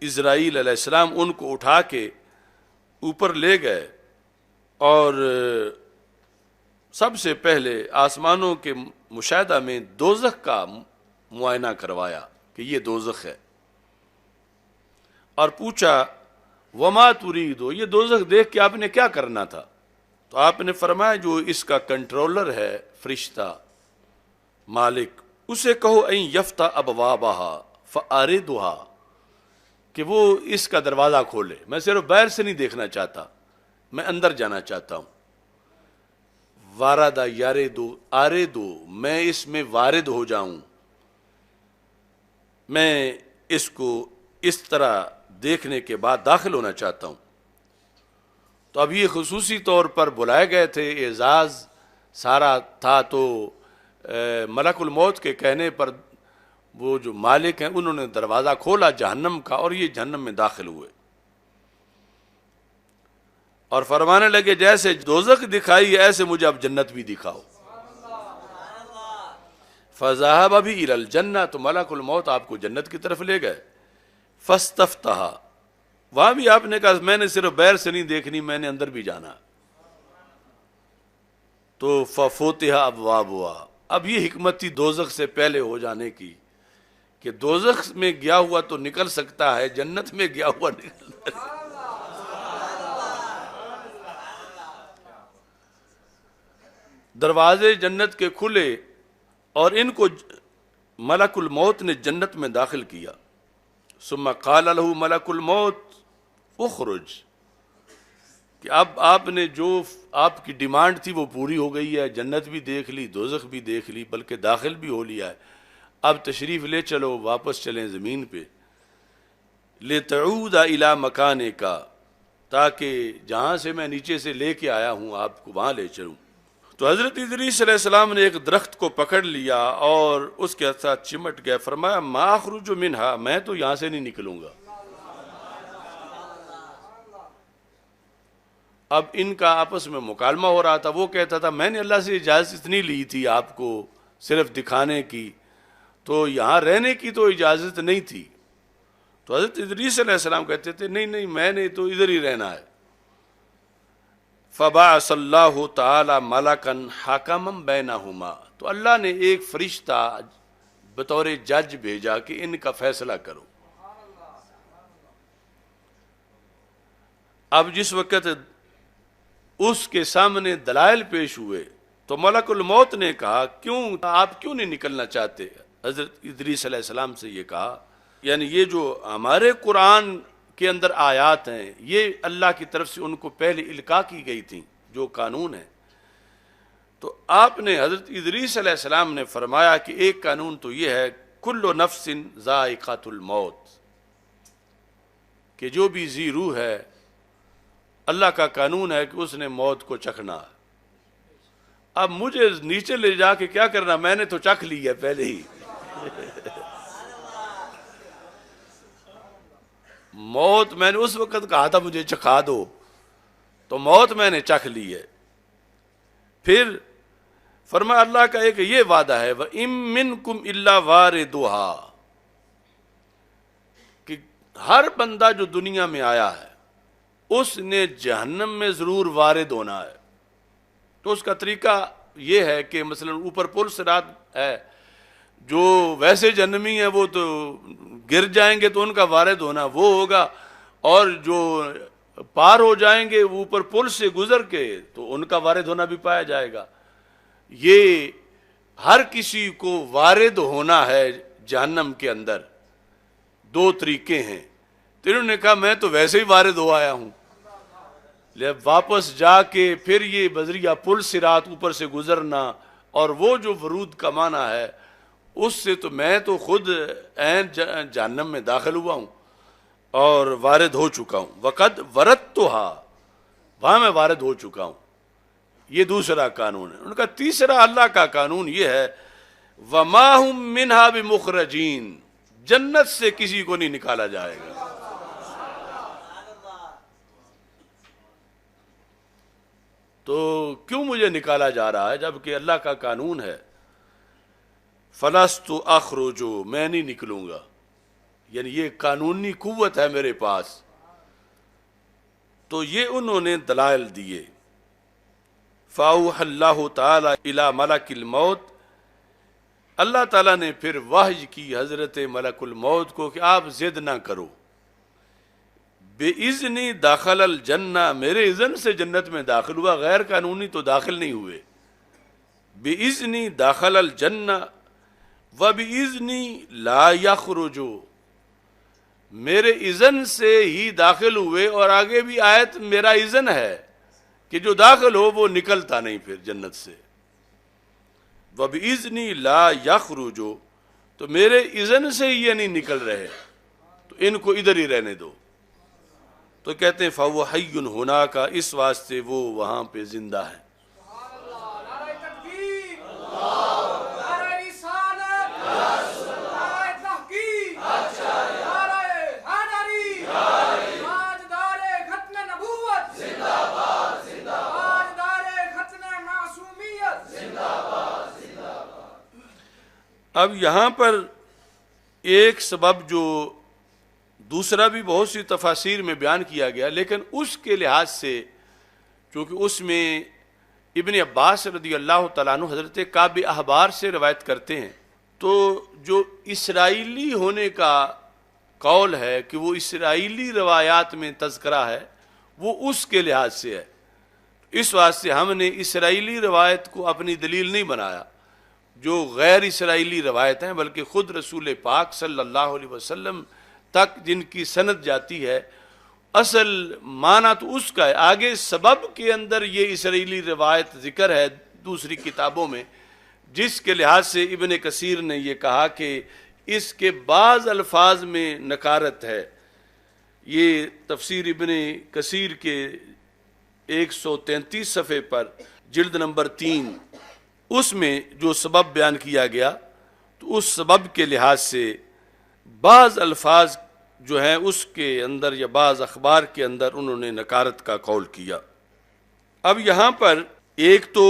اسرائیل علیہ السلام ان کو اٹھا کے اوپر لے گئے اور سب سے پہلے آسمانوں کے مشاہدہ میں دوزخ کا معائنہ کروایا کہ یہ دوزخ ہے، اور پوچھا وما ترید، یہ دوزخ دیکھ کے آپ نے کیا کرنا تھا؟ تو آپ نے فرمایا جو اس کا کنٹرولر ہے، فرشتہ مالک، اسے کہو این یفتح ابوابہا فاردھا، کہ وہ اس کا دروازہ کھولے. میں صرف باہر سے نہیں دیکھنا چاہتا، میں اندر جانا چاہتا ہوں. واردہ یاردو آردو، میں اس میں وارد ہو جاؤں، میں اس کو اس طرح دیکھنے کے بعد داخل ہونا چاہتا ہوں. تو اب یہ خصوصی طور پر بلائے گئے تھے، اعزاز سارا تھا. تو ملک الموت کے کہنے پر وہ جو مالک ہیں انہوں نے دروازہ کھولا جہنم کا، اور یہ جہنم میں داخل ہوئے اور فرمانے لگے جیسے دوزخ دکھائی ایسے مجھے اب جنت بھی دکھاؤ. فذهب بھی الی الجنہ، تو ملک الموت آپ کو جنت کی طرف لے گئے. فاستفتح، وہاں بھی آپ نے کہا میں نے صرف باہر سے نہیں دیکھنی، میں نے اندر بھی جانا. تو ففتح ابوابها، اب یہ حکمت تھی دوزخ سے پہلے ہو جانے کی کہ دوزخ میں گیا ہوا تو نکل سکتا ہے، جنت میں گیا ہوا نکل سکتا. دروازے جنت کے کھلے اور ان کو ملک الموت نے جنت میں داخل کیا. ثم قال له ملک الموت اخرج، کہ اب آپ نے جو آپ کی ڈیمانڈ تھی وہ پوری ہو گئی ہے، جنت بھی دیکھ لی، دوزخ بھی دیکھ لی، بلکہ داخل بھی ہو لیا ہے. اب تشریف لے چلو، واپس چلیں زمین پہ. لتعود الی مکانک، تاکہ جہاں سے میں نیچے سے لے کے آیا ہوں آپ کو وہاں لے چلوں. تو حضرت ادریس علیہ السلام نے ایک درخت کو پکڑ لیا اور اس کے ساتھ چمٹ گئے. فرمایا ما اخرج منہا، میں تو یہاں سے نہیں نکلوں گا. اب ان کا آپس میں مکالمہ ہو رہا تھا. وہ کہتا تھا میں نے اللہ سے اجازت اتنی لی تھی آپ کو صرف دکھانے کی، تو یہاں رہنے کی تو اجازت نہیں تھی. تو حضرت ادریس علیہ السلام کہتے تھے نہیں نہیں، میں نے تو ادھر ہی رہنا ہے. فبعث اللہ تعالی ملکا حکما بینہما، تو اللہ نے ایک فرشتہ بطور جج بھیجا کہ ان کا فیصلہ کرو. اب جس وقت اس کے سامنے دلائل پیش ہوئے تو ملک الموت نے کہا کیوں آپ کیوں نہیں نکلنا چاہتے؟ حضرت ادریس علیہ السلام سے یہ کہا یعنی یہ جو ہمارے قرآن کے اندر آیات ہیں یہ اللہ کی طرف سے ان کو پہلے القاء کی گئی تھیں جو قانون ہے. تو آپ نے حضرت ادریس علیہ السلام نے فرمایا کہ ایک قانون تو یہ ہے کل نفس ذائقۃ الموت، کہ جو بھی ذی روح ہے اللہ کا قانون ہے کہ اس نے موت کو چکھنا ہے. اب مجھے نیچے لے جا کے کیا کرنا، میں نے تو چکھ لی ہے پہلے ہی. موت میں نے اس وقت کہا تھا مجھے چکھا دو، تو موت میں نے چکھ لی ہے. پھر فرمایا اللہ کا ایک یہ وعدہ ہے وَإِن مِّنكُمْ إِلَّا وَارِدُهَا، کہ ہر بندہ جو دنیا میں آیا ہے اس نے جہنم میں ضرور وارد ہونا ہے. تو اس کا طریقہ یہ ہے کہ مثلا اوپر پل صراط ہے، جو ویسے جہنمی ہیں وہ تو گر جائیں گے تو ان کا وارد ہونا وہ ہوگا، اور جو پار ہو جائیں گے اوپر پل سے گزر کے تو ان کا وارد ہونا بھی پایا جائے گا. یہ ہر کسی کو وارد ہونا ہے جہنم کے اندر. دو طریقے ہیں. تو انہوں نے کہا میں تو ویسے ہی وارد ہو آیا ہوں، واپس جا کے پھر یہ بذریعہ پل صراط اوپر سے گزرنا اور وہ جو ورود کا معنی ہے اس سے تو میں تو خود عین جہنم میں داخل ہوا ہوں اور وارد ہو چکا ہوں. وقد وردتھا، وہاں میں وارد ہو چکا ہوں. یہ دوسرا قانون ہے. ان کا تیسرا اللہ کا قانون یہ ہے وما ہم منہا بمخرجین، جنت سے کسی کو نہیں نکالا جائے گا. تو کیوں مجھے نکالا جا رہا ہے جبکہ اللہ کا قانون ہے فلست اخرج، میں نہیں نکلوں گا، یعنی یہ قانونی قوت ہے میرے پاس. تو یہ انہوں نے دلائل دیے. فاوحى اللہ تعالی الی ملک الموت، اللہ تعالیٰ نے پھر وحی کی حضرت ملک الموت کو کہ آپ ضد نہ کرو. بِإِذْنِ داخل الجنہ، میرے اذن سے جنت میں داخل ہوا، غیر قانونی تو داخل نہیں ہوئے. بِإِذْنِ داخل الجنہ وَبِإِذْنِ لا يخرج، میرے اذن سے ہی داخل ہوئے، اور آگے بھی آیت میرا اذن ہے کہ جو داخل ہو وہ نکلتا نہیں پھر جنت سے. وَبِإِذْنِ لَا يَخْرُجُ، تو میرے اذن سے ہی یہ نہیں نکل رہے تو ان کو ادھر ہی رہنے دو. تو کہتے ہیں فَهُوَ حَيٌّ هُنَاكَ، اس واسطے وہ وہاں پہ زندہ ہے. اب یہاں پر ایک سبب جو دوسرا بھی بہت سی تفاسیر میں بیان کیا گیا، لیکن اس کے لحاظ سے چونکہ اس میں ابن عباس رضی اللہ تعالیٰ عنہ حضرت کعب احبار سے روایت کرتے ہیں، تو جو اسرائیلی ہونے کا قول ہے کہ وہ اسرائیلی روایات میں تذکرہ ہے وہ اس کے لحاظ سے ہے. اس واسطے ہم نے اسرائیلی روایت کو اپنی دلیل نہیں بنایا، جو غیر اسرائیلی روایت ہیں، بلکہ خود رسول پاک صلی اللہ علیہ وسلم تک جن کی سند جاتی ہے، اصل معنی تو اس کا ہے. آگے سبب کے اندر یہ اسرائیلی روایت ذکر ہے دوسری کتابوں میں، جس کے لحاظ سے ابن کثیر نے یہ کہا کہ اس کے بعض الفاظ میں نکارت ہے. یہ تفسیر ابن کثیر کے 133 صفحے پر جلد نمبر 3، اس میں جو سبب بیان کیا گیا تو اس سبب کے لحاظ سے بعض الفاظ جو ہیں اس کے اندر یا بعض اخبار کے اندر انہوں نے نکارت کا قول کیا. اب یہاں پر ایک تو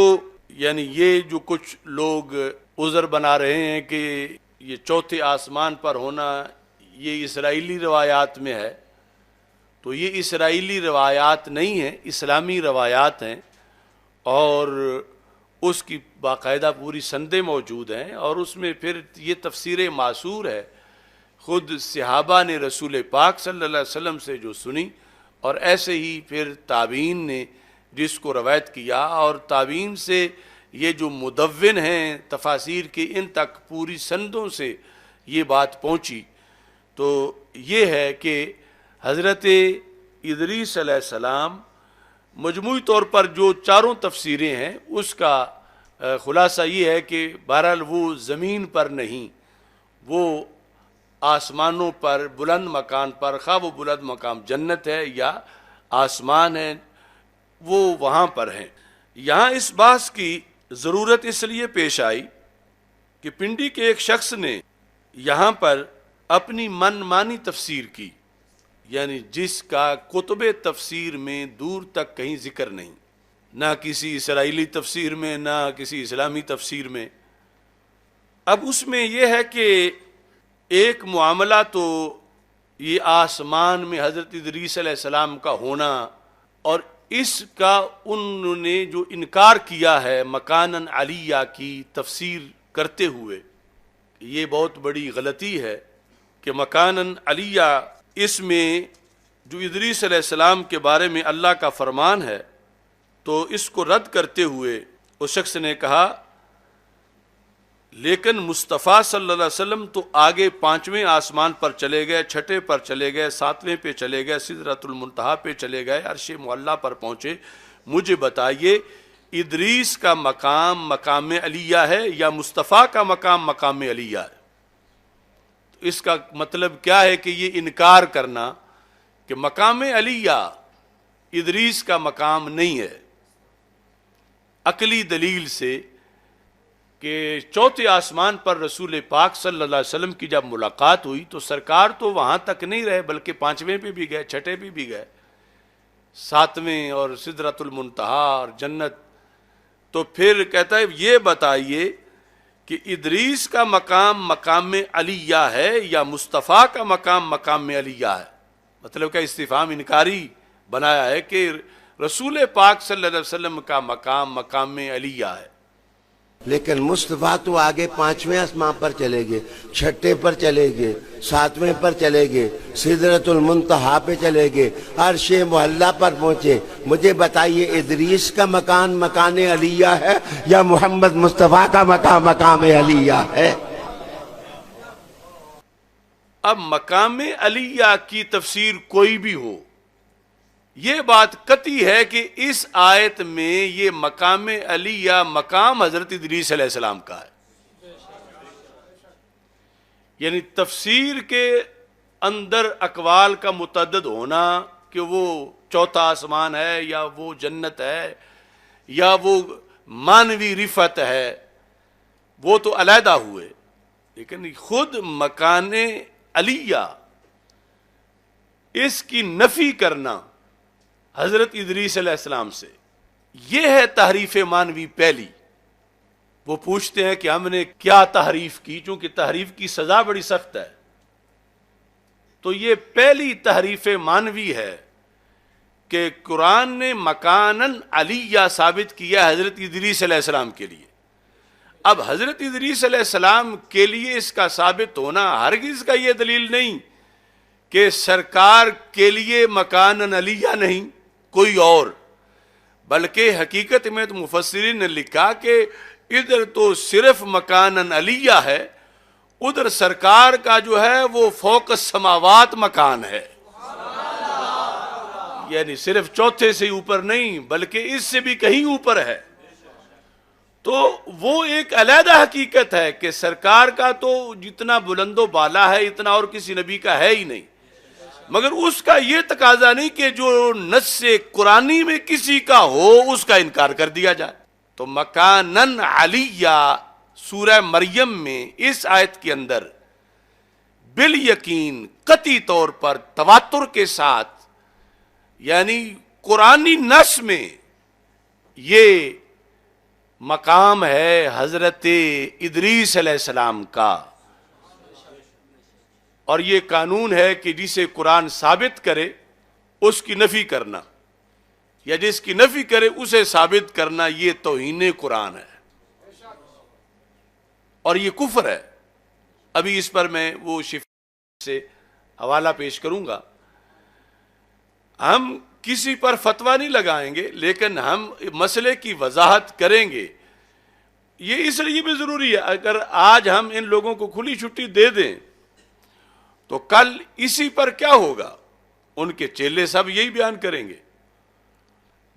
یعنی یہ جو کچھ لوگ عذر بنا رہے ہیں کہ یہ چوتھے آسمان پر ہونا یہ اسرائیلی روایات میں ہے، تو یہ اسرائیلی روایات نہیں ہیں، اسلامی روایات ہیں، اور اس کی باقاعدہ پوری سندیں موجود ہیں، اور اس میں پھر یہ تفسیر معصور ہے خود صحابہ نے رسول پاک صلی اللہ علیہ وسلم سے جو سنی، اور ایسے ہی پھر تابعین نے جس کو روایت کیا، اور تابعین سے یہ جو مدون ہیں تفاسیر کے ان تک پوری سندوں سے یہ بات پہنچی. تو یہ ہے کہ حضرت ادریس علیہ السلام مجموعی طور پر جو چاروں تفسیریں ہیں اس کا خلاصہ یہ ہے کہ بہرحال وہ زمین پر نہیں، وہ آسمانوں پر، بلند مکان پر، خواہ وہ بلند مقام جنت ہے یا آسمان ہے، وہ وہاں پر ہیں۔ یہاں اس بحث کی ضرورت اس لیے پیش آئی کہ پنڈی کے ایک شخص نے یہاں پر اپنی من مانی تفسیر کی، یعنی جس کا کتب تفسیر میں دور تک کہیں ذکر نہیں، نہ کسی اسرائیلی تفسیر میں، نہ کسی اسلامی تفسیر میں۔ اب اس میں یہ ہے کہ ایک معاملہ تو یہ آسمان میں حضرت ادریس علیہ السلام کا ہونا، اور اس کا انہوں نے جو انکار کیا ہے مکانن علیہ کی تفسیر کرتے ہوئے، یہ بہت بڑی غلطی ہے کہ مکانن علیہ اس میں جو ادریس علیہ السلام کے بارے میں اللہ کا فرمان ہے، تو اس کو رد کرتے ہوئے اس شخص نے کہا لیکن مصطفیٰ صلی اللہ علیہ وسلم تو آگے 5ویں آسمان پر چلے گئے، 6 پر چلے گئے، 7ویں پہ چلے گئے، سدرۃ المنتہا پہ چلے گئے، عرش معلیٰ پر پہنچے، مجھے بتائیے ادریس کا مقام مقام علیہ ہے یا مصطفیٰ کا مقام مقام علیہ ہے؟ تو اس کا مطلب کیا ہے کہ یہ انکار کرنا کہ مقام علیہ ادریس کا مقام نہیں ہے، عقلی دلیل سے کہ 4 آسمان پر رسول پاک صلی اللہ علیہ وسلم کی جب ملاقات ہوئی تو سرکار تو وہاں تک نہیں رہے بلکہ 5ویں پہ بھی گئے، 6 پہ بھی گئے، 7ویں اور سدرۃ المنتہا اور جنت۔ تو پھر کہتا ہے یہ بتائیے کہ ادریس کا مقام مقام علیہ ہے یا مصطفیٰ کا مقام مقام علیہ ہے؟ مطلب کہ استفہام انکاری بنایا ہے کہ رسول پاک صلی اللہ علیہ وسلم کا مقام مقام علیہ ہے۔ لیکن مصطفیٰ تو آگے 5ویں آسمان پر چلے گئے، 6 پر چلے گئے، 7ویں پر چلے گئے، سدرۃ المنتہا پہ چلے گئے، عرش معلیٰ پر پہنچے، مجھے بتائیے ادریس کا مکان مکان علیہ ہے یا محمد مصطفیٰ کا مقام مقام علیہ ہے؟ اب مقام علیہ کی تفسیر کوئی بھی ہو، یہ بات قطعی ہے کہ اس آیت میں یہ مقام علیہ مقام حضرت ادریس علیہ السلام کا ہے، یعنی تفسیر کے اندر اقوال کا متعدد ہونا کہ وہ 4تھا آسمان ہے یا وہ جنت ہے یا وہ مانوی رفعت ہے، وہ تو علیحدہ ہوئے، لیکن خود مکان علیہ اس کی نفی کرنا حضرت ادریس علیہ السلام سے، یہ ہے تحریف مانوی پہلی۔ وہ پوچھتے ہیں کہ ہم نے کیا تحریف کی، چونکہ تحریف کی سزا بڑی سخت ہے، تو یہ پہلی تحریف مانوی ہے کہ قرآن نے مکانن علیہ ثابت کیا حضرت ادریس علیہ السلام کے لیے۔ اب حضرت ادریس علیہ السلام کے لیے اس کا ثابت ہونا ہرگز کا یہ دلیل نہیں کہ سرکار کے لیے مکانن علیہ نہیں کوئی اور، بلکہ حقیقت میں تو مفسرین نے لکھا کہ ادھر تو صرف مکانن علیہ ہے، ادھر سرکار کا جو ہے وہ فوق السماوات مکان ہے، یعنی صرف 4 سے اوپر نہیں بلکہ اس سے بھی کہیں اوپر ہے۔ تو وہ ایک علیحدہ حقیقت ہے کہ سرکار کا تو جتنا بلند و بالا ہے اتنا اور کسی نبی کا ہے ہی نہیں، مگر اس کا یہ تقاضا نہیں کہ جو نص قرآنی میں کسی کا ہو اس کا انکار کر دیا جائے۔ تو مکانن علیہ سورہ مریم میں اس آیت کے اندر بالیقین قطعی طور پر تواتر کے ساتھ، یعنی قرآنی نص میں یہ مقام ہے حضرت ادریس علیہ السلام کا، اور یہ قانون ہے کہ جسے قرآن ثابت کرے اس کی نفی کرنا، یا جس کی نفی کرے اسے ثابت کرنا، یہ توہین قرآن ہے اور یہ کفر ہے۔ ابھی اس پر میں وہ شفا سے حوالہ پیش کروں گا۔ ہم کسی پر فتویٰ نہیں لگائیں گے لیکن ہم مسئلے کی وضاحت کریں گے، یہ اس لیے بھی ضروری ہے۔ اگر آج ہم ان لوگوں کو کھلی چھٹی دے دیں تو کل اسی پر کیا ہوگا؟ ان کے چیلے سب یہی بیان کریں گے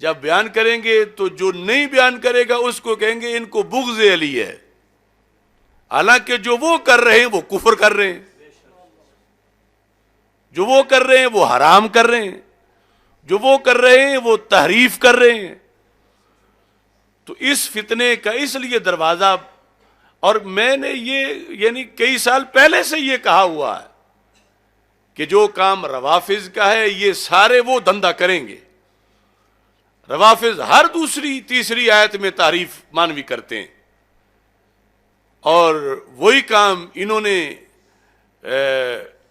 جب بیان کریں گے تو جو نہیں بیان کرے گا اس کو کہیں گے ان کو بغض علی ہے، حالانکہ جو وہ کر رہے ہیں وہ کفر کر رہے ہیں، جو وہ کر رہے ہیں وہ حرام کر رہے ہیں، جو وہ کر رہے ہیں وہ تحریف کر رہے ہیں۔ تو اس فتنے کا اس لیے دروازہ، اور میں نے یہ یعنی کئی سال پہلے سے یہ کہا ہوا ہے کہ جو کام روافض کا ہے یہ سارے وہ دھندا کریں گے۔ روافض ہر دوسری تیسری آیت میں تعریف مانوی کرتے ہیں، اور وہی کام انہوں نے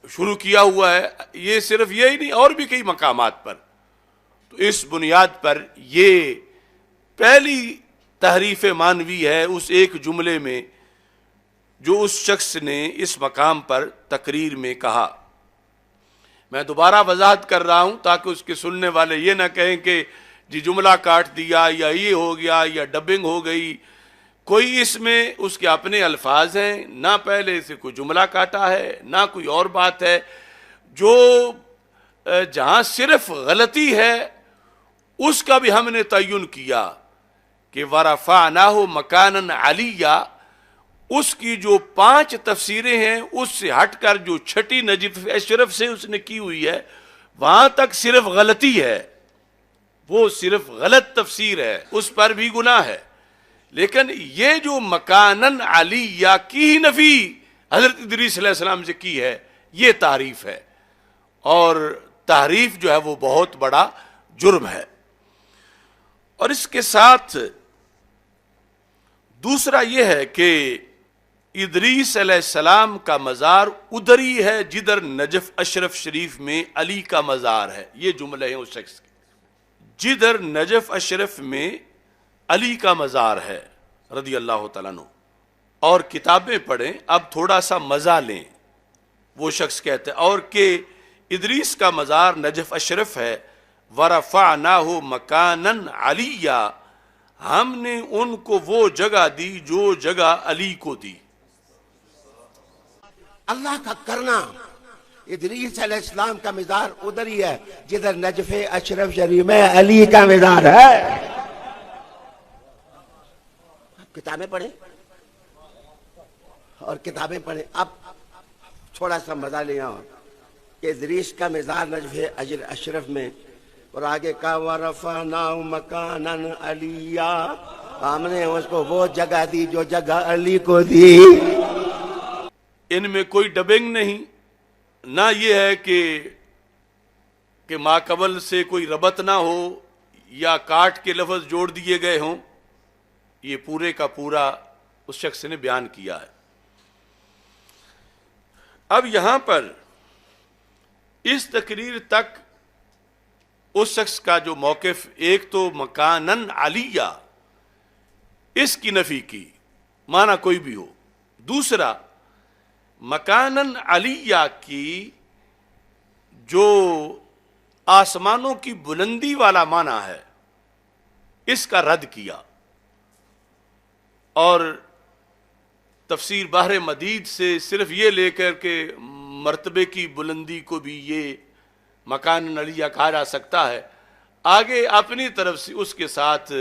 شروع کیا ہوا ہے۔ یہ صرف یہی نہیں، اور بھی کئی مقامات پر۔ تو اس بنیاد پر یہ پہلی تحریف مانوی ہے اس ایک جملے میں جو اس شخص نے اس مقام پر تقریر میں کہا۔ میں دوبارہ وضاحت کر رہا ہوں تاکہ اس کے سننے والے یہ نہ کہیں کہ جی جملہ کاٹ دیا یا یہ ہو گیا یا ڈبنگ ہو گئی۔ کوئی اس میں اس کے اپنے الفاظ ہیں، نہ پہلے سے کوئی جملہ کاٹا ہے نہ کوئی اور بات ہے۔ جو جہاں صرف غلطی ہے اس کا بھی ہم نے تعین کیا کہ وَرَفَعْنَاهُ مَكَانًا عَلِيًّا، اس کی جو 5 تفسیریں ہیں اس سے ہٹ کر جو چھٹی نجف اشرف سے اس نے کی ہوئی ہے وہاں تک صرف غلطی ہے، وہ صرف غلط تفسیر ہے، اس پر بھی گناہ ہے۔ لیکن یہ جو مکانن علیہ کی ہی نفی حضرت ادریس علیہ السلام سے کی ہے، یہ تعریف ہے، اور تعریف جو ہے وہ بہت بڑا جرم ہے۔ اور اس کے ساتھ دوسرا یہ ہے کہ ادریس علیہ السلام کا مزار ادھر ہی ہے جدھر نجف اشرف شریف میں علی کا مزار ہے۔ یہ جملے ہیں اس شخص کے، جدھر نجف اشرف میں علی کا مزار ہے رضی اللہ تعالیٰ عنہ۔ اور کتابیں پڑھیں، اب تھوڑا سا مزہ لیں۔ وہ شخص کہتے ہیں اور کہ ادریس کا مزار نجف اشرف ہے، وَرَفَعْنَاهُ مَكَانًا عَلِيًّا، ہم نے ان کو وہ جگہ دی جو جگہ علی کو دی۔ اللہ کا کرنا، ادریس علیہ السلام کا مزار ادھر ہی ہے جدھر نجف اشرف شریف میں علی کا مزار ہے۔ کتابیں پڑھیں اور کتابیں پڑھیں۔ اب تھوڑا سا مزہ لیا کہ ادریس کا مزار نجف اشرف میں، اور آگے کا وَرَفَعْنَاهُ مَكَانًا عَلِيًّا، ہم نے اس کو وہ جگہ دی جو جگہ علی کو دی۔ ان میں کوئی ڈبنگ نہیں، نہ یہ ہے کہ ماقبل سے کوئی ربط نہ ہو یا کاٹ کے لفظ جوڑ دیے گئے ہوں۔ یہ پورے کا پورا اس شخص نے بیان کیا ہے۔ اب یہاں پر اس تقریر تک اس شخص کا جو موقف، ایک تو مکانن علیہ اس کی نفی کی، معنی کوئی بھی ہو، دوسرا مکانن علیہ کی جو آسمانوں کی بلندی والا معنی ہے اس کا رد کیا، اور تفسیر بحر مدید سے صرف یہ لے کر کہ مرتبے کی بلندی کو بھی یہ مکان علیہ کہا جا سکتا ہے، آگے اپنی طرف سے اس کے ساتھ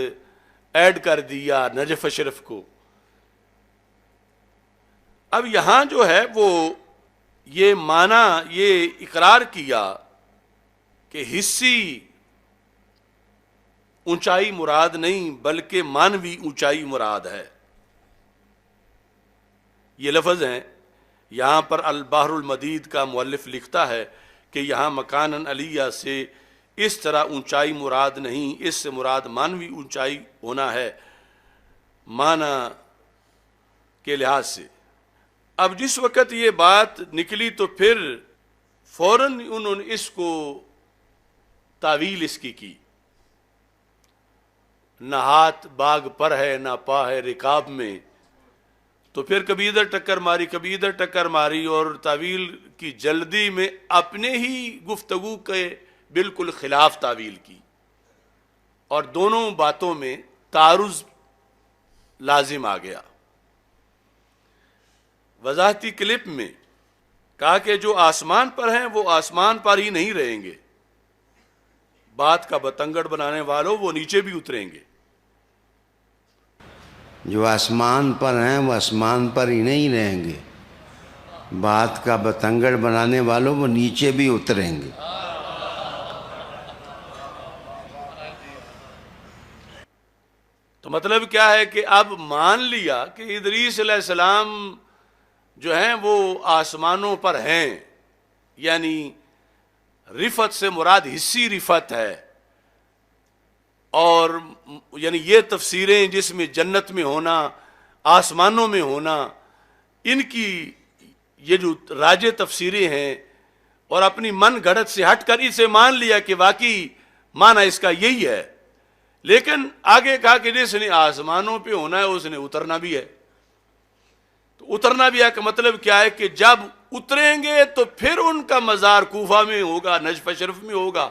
ایڈ کر دیا نجف اشرف کو۔ اب یہاں جو ہے وہ یہ معنی یہ اقرار کیا کہ حصی اونچائی مراد نہیں بلکہ مانوی اونچائی مراد ہے۔ یہ لفظ ہیں، یہاں پر البحر المدید کا مؤلف لکھتا ہے کہ یہاں مکانن علیہ سے اس طرح اونچائی مراد نہیں، اس سے مراد مانوی اونچائی ہونا ہے معنی کے لحاظ سے۔ اب جس وقت یہ بات نکلی تو پھر فوراً انہوں نے اس کو تعویل اس کی، نہ ہاتھ باغ پر ہے نہ پا ہے رکاب میں، تو پھر کبھی ادھر ٹکر ماری کبھی ادھر ٹکر ماری، اور تعویل کی جلدی میں اپنے ہی گفتگو کے بالکل خلاف تعویل کی، اور دونوں باتوں میں تعارض لازم آ گیا۔ وضاحتی کلپ میں کہا کہ جو آسمان پر ہیں وہ آسمان پر ہی نہیں رہیں گے بات کا بتنگڑ بنانے والوں وہ نیچے بھی اتریں گے. جو آسمان پر ہیں وہ آسمان پر ہی نہیں رہیں گے، بات کا بتنگڑ بنانے والوں وہ نیچے بھی اتریں گے. تو مطلب کیا ہے کہ اب مان لیا کہ ادریس علیہ السلام جو ہیں وہ آسمانوں پر ہیں، یعنی رفعت سے مراد حصی رفعت ہے، اور یعنی یہ تفسیریں جس میں جنت میں ہونا، آسمانوں میں ہونا، ان کی یہ جو راج تفسیریں ہیں، اور اپنی من گھڑت سے ہٹ کر اسے مان لیا کہ واقعی معنی اس کا یہی ہے. لیکن آگے کہا کہ جس نے آسمانوں پہ ہونا ہے اس نے اترنا بھی ہے. تو اترنا بھی ہے کا مطلب کیا ہے کہ جب اتریں گے تو پھر ان کا مزار کوفہ میں ہوگا، نجف اشرف میں ہوگا.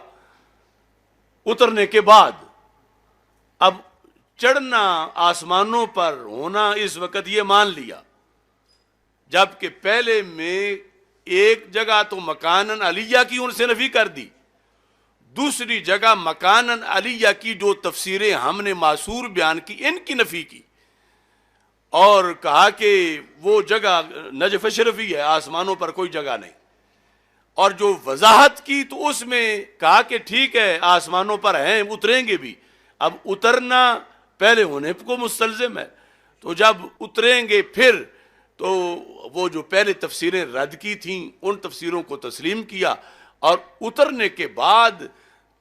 اترنے کے بعد اب چڑھنا آسمانوں پر ہونا اس وقت یہ مان لیا، جبکہ پہلے میں ایک جگہ تو مکانن علیہ کی ان سے نفی کر دی، دوسری جگہ مکانن علیہ کی جو تفسیریں ہم نے معصور بیان کی ان کی نفی کی، اور کہا کہ وہ جگہ نجف اشرف ہی ہے، آسمانوں پر کوئی جگہ نہیں. اور جو وضاحت کی تو اس میں کہا کہ ٹھیک ہے آسمانوں پر ہیں، اتریں گے بھی. اب اترنا پہلے ہونے کو مستلزم ہے، تو جب اتریں گے پھر تو وہ جو پہلے تفسیریں رد کی تھیں ان تفسیروں کو تسلیم کیا، اور اترنے کے بعد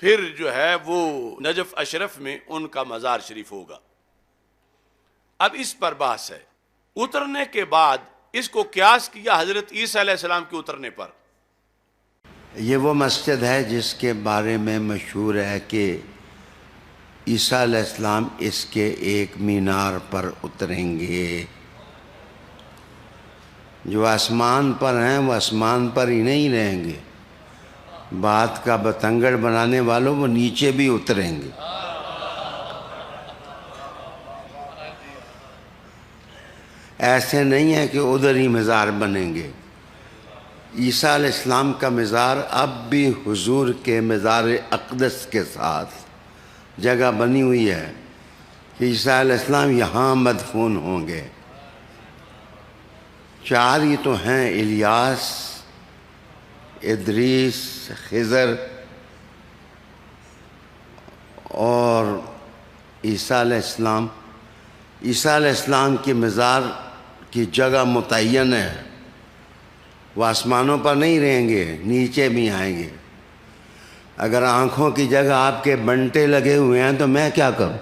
پھر جو ہے وہ نجف اشرف میں ان کا مزار شریف ہوگا. اب اس پر بحث ہے. اترنے کے بعد اس کو قیاس کیا حضرت عیسیٰ علیہ السلام کے اترنے پر. یہ وہ مسجد ہے جس کے بارے میں مشہور ہے کہ عیسیٰ علیہ السلام اس کے ایک مینار پر اتریں گے. جو آسمان پر ہیں وہ آسمان پر ہی نہیں رہیں گے، بات کا بتنگڑ بنانے والوں وہ نیچے بھی اتریں گے. ایسے نہیں ہے کہ ادھر ہی مزار بنیں گے. عیسیٰ علیہ السلام کا مزار اب بھی حضور کے مزار اقدس کے ساتھ جگہ بنی ہوئی ہے کہ عیسیٰ علیہ السلام یہاں مدفون ہوں گے. چار ہی تو ہیں، الیاس، ادریس، خضر اور عیسیٰ علیہ السلام. عیسیٰ علیہ السلام کی مزار کی جگہ متعین ہے، وہ آسمانوں پر نہیں رہیں گے، نیچے بھی آئیں گے. اگر آنکھوں کی جگہ آپ کے بنٹے لگے ہوئے ہیں تو میں کیا کروں؟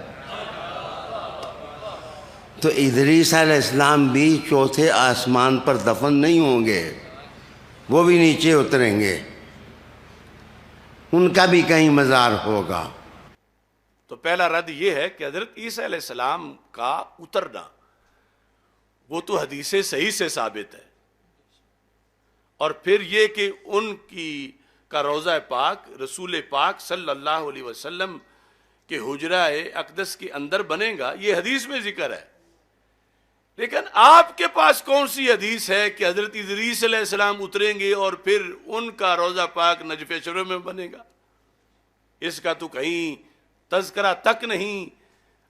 تو ادریس علیہ السلام بھی چوتھے آسمان پر دفن نہیں ہوں گے، وہ بھی نیچے اتریں گے، ان کا بھی کہیں مزار ہوگا. تو پہلا رد یہ ہے کہ حضرت عیسیٰ علیہ السلام کا اترنا وہ تو حدیث صحیح سے ثابت ہے، اور پھر یہ کہ ان کی کا روضہ پاک رسول پاک صلی اللہ علیہ وسلم کے حجرہ اقدس کے اندر بنے گا، یہ حدیث میں ذکر ہے. لیکن آپ کے پاس کون سی حدیث ہے کہ حضرت ادریس علیہ السلام اتریں گے اور پھر ان کا روضہ پاک نجف اشرف میں بنے گا؟ اس کا تو کہیں تذکرہ تک نہیں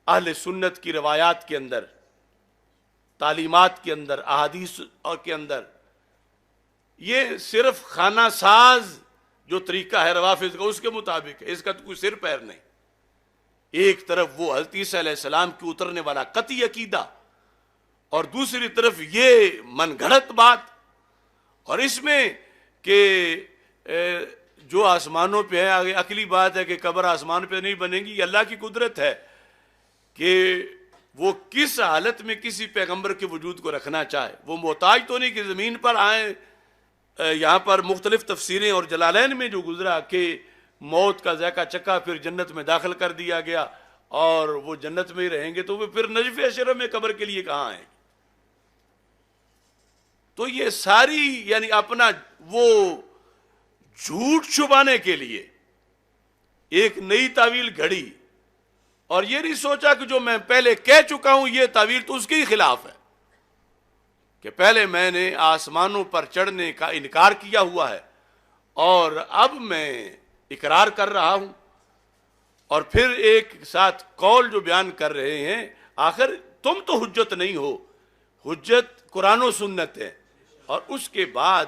اہل سنت کی روایات کے اندر، تعلیمات کے اندر، احادیث اور کے اندر. یہ صرف خانہ ساز جو طریقہ ہے روافض کا اس کے مطابق ہے، اس کا تو کوئی سر پیر نہیں. ایک طرف وہ حضرت عیسیٰ علیہ السلام کی اترنے والا قطعی عقیدہ، اور دوسری طرف یہ من گھڑت بات. اور اس میں کہ جو آسمانوں پہ ہے، آگے عقلی بات ہے کہ قبر آسمان پہ نہیں بنے گی، یہ اللہ کی قدرت ہے کہ وہ کس حالت میں کسی پیغمبر کے وجود کو رکھنا چاہے. وہ محتاج تو نہیں کہ زمین پر آئیں. یہاں پر مختلف تفسیریں اور جلالین میں جو گزرا کہ موت کا ذائقہ چکھا پھر جنت میں داخل کر دیا گیا اور وہ جنت میں ہی رہیں گے، تو وہ پھر نجف اشرف میں قبر کے لیے کہاں آئیں؟ تو یہ ساری یعنی اپنا وہ جھوٹ چھپانے کے لیے ایک نئی تعویل گھڑی، اور یہ نہیں سوچا کہ جو میں پہلے کہہ چکا ہوں یہ تعویل تو اس کے ہی خلاف ہے، کہ پہلے میں نے آسمانوں پر چڑھنے کا انکار کیا ہوا ہے اور اب میں اقرار کر رہا ہوں اور پھر ایک ساتھ قول جو بیان کر رہے ہیں، آخر تم تو حجت نہیں ہو، حجت قرآن و سنت ہے، اور اس کے بعد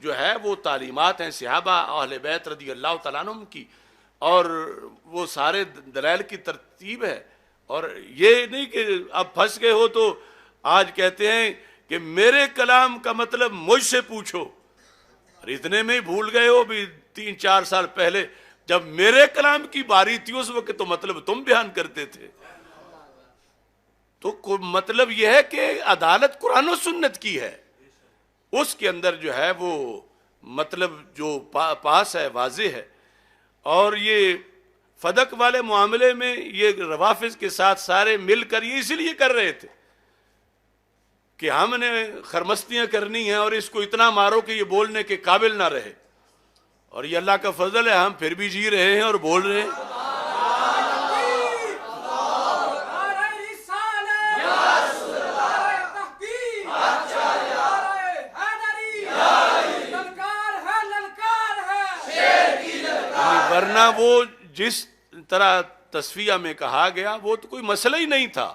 جو ہے وہ تعلیمات ہیں صحابہ اہل بیت رضی اللہ تعالیٰ عنہم کی، اور وہ سارے دلائل کی ترتیب ہے۔ اور یہ نہیں کہ اب پھنس گئے ہو تو آج کہتے ہیں کہ میرے کلام کا مطلب مجھ سے پوچھو، اور اتنے میں ہی بھول گئے ہو بھی 3-4 سال پہلے جب میرے کلام کی باری تھی اس وقت تو مطلب تم بیان کرتے تھے۔ تو مطلب یہ ہے کہ عدالت قرآن و سنت کی ہے، اس کے اندر جو ہے وہ مطلب جو پاس ہے واضح ہے۔ اور یہ فدق والے معاملے میں یہ روافظ کے ساتھ سارے مل کر یہ اسی لیے کر رہے تھے کہ ہم نے خرمستیاں کرنی ہیں اور اس کو اتنا مارو کہ یہ بولنے کے قابل نہ رہے، اور یہ اللہ کا فضل ہے ہم پھر بھی جی رہے ہیں اور بول رہے ہیں۔ ورنہ وہ جس طرح تصفیہ میں کہا گیا وہ تو کوئی مسئلہ ہی نہیں تھا،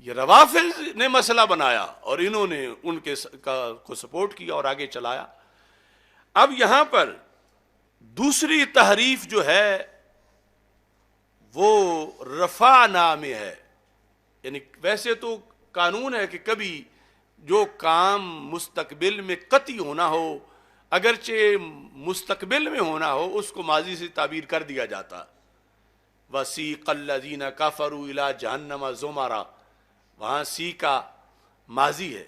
یہ روافظ نے مسئلہ بنایا اور انہوں نے ان کے کو سپورٹ کیا اور آگے چلایا۔ اب یہاں پر دوسری تحریف جو ہے وہ رفعنا میں ہے، یعنی ویسے تو قانون ہے کہ کبھی جو کام مستقبل میں قطعی ہونا ہو، اگرچہ مستقبل میں ہونا ہو، اس کو ماضی سے تعبیر کر دیا جاتا۔ وَسِيقَ الَّذِينَ كَفَرُوا إِلَىٰ جَهَنَّمَ زُمَرًا، وہاں سی کا ماضی ہے،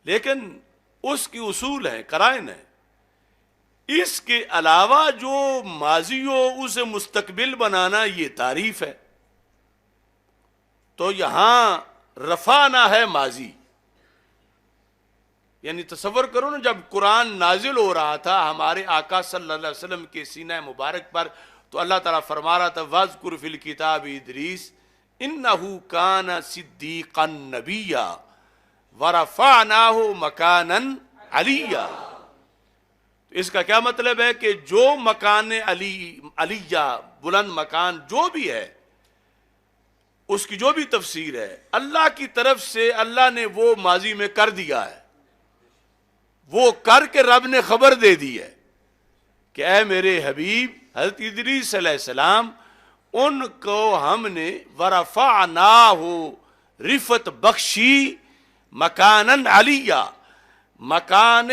لیکن اس کی اصول ہیں، قرائن ہیں۔ اس کے علاوہ جو ماضی ہو اسے مستقبل بنانا یہ تعریف ہے، تو یہاں رفعنا ہے ماضی، یعنی تصور کرو نا جب قرآن نازل ہو رہا تھا ہمارے آقا صلی اللہ علیہ وسلم کے سینہ مبارک پر، تو اللہ تعالیٰ فرما رہا تھا وَاذْكُرْ فِي الْكِتَابِ إِدْرِيسَ إِنَّهُ كَانَ صِدِّيقًا نَبِيًّا وَرَفَعْنَاهُ مَكَانًا عَلِيًّا۔ اس کا کیا مطلب ہے کہ جو مکان علیہ بلند مکان جو بھی ہے، اس کی جو بھی تفسیر ہے اللہ کی طرف سے اللہ نے وہ ماضی میں کر دیا ہے، وہ کر کے رب نے خبر دے دی ہے کہ اے میرے حبیب حضرت ادریس علیہ السلام، ان کو ہم نے ورفعناہ رفت بخشی مکانن علیہ، مکان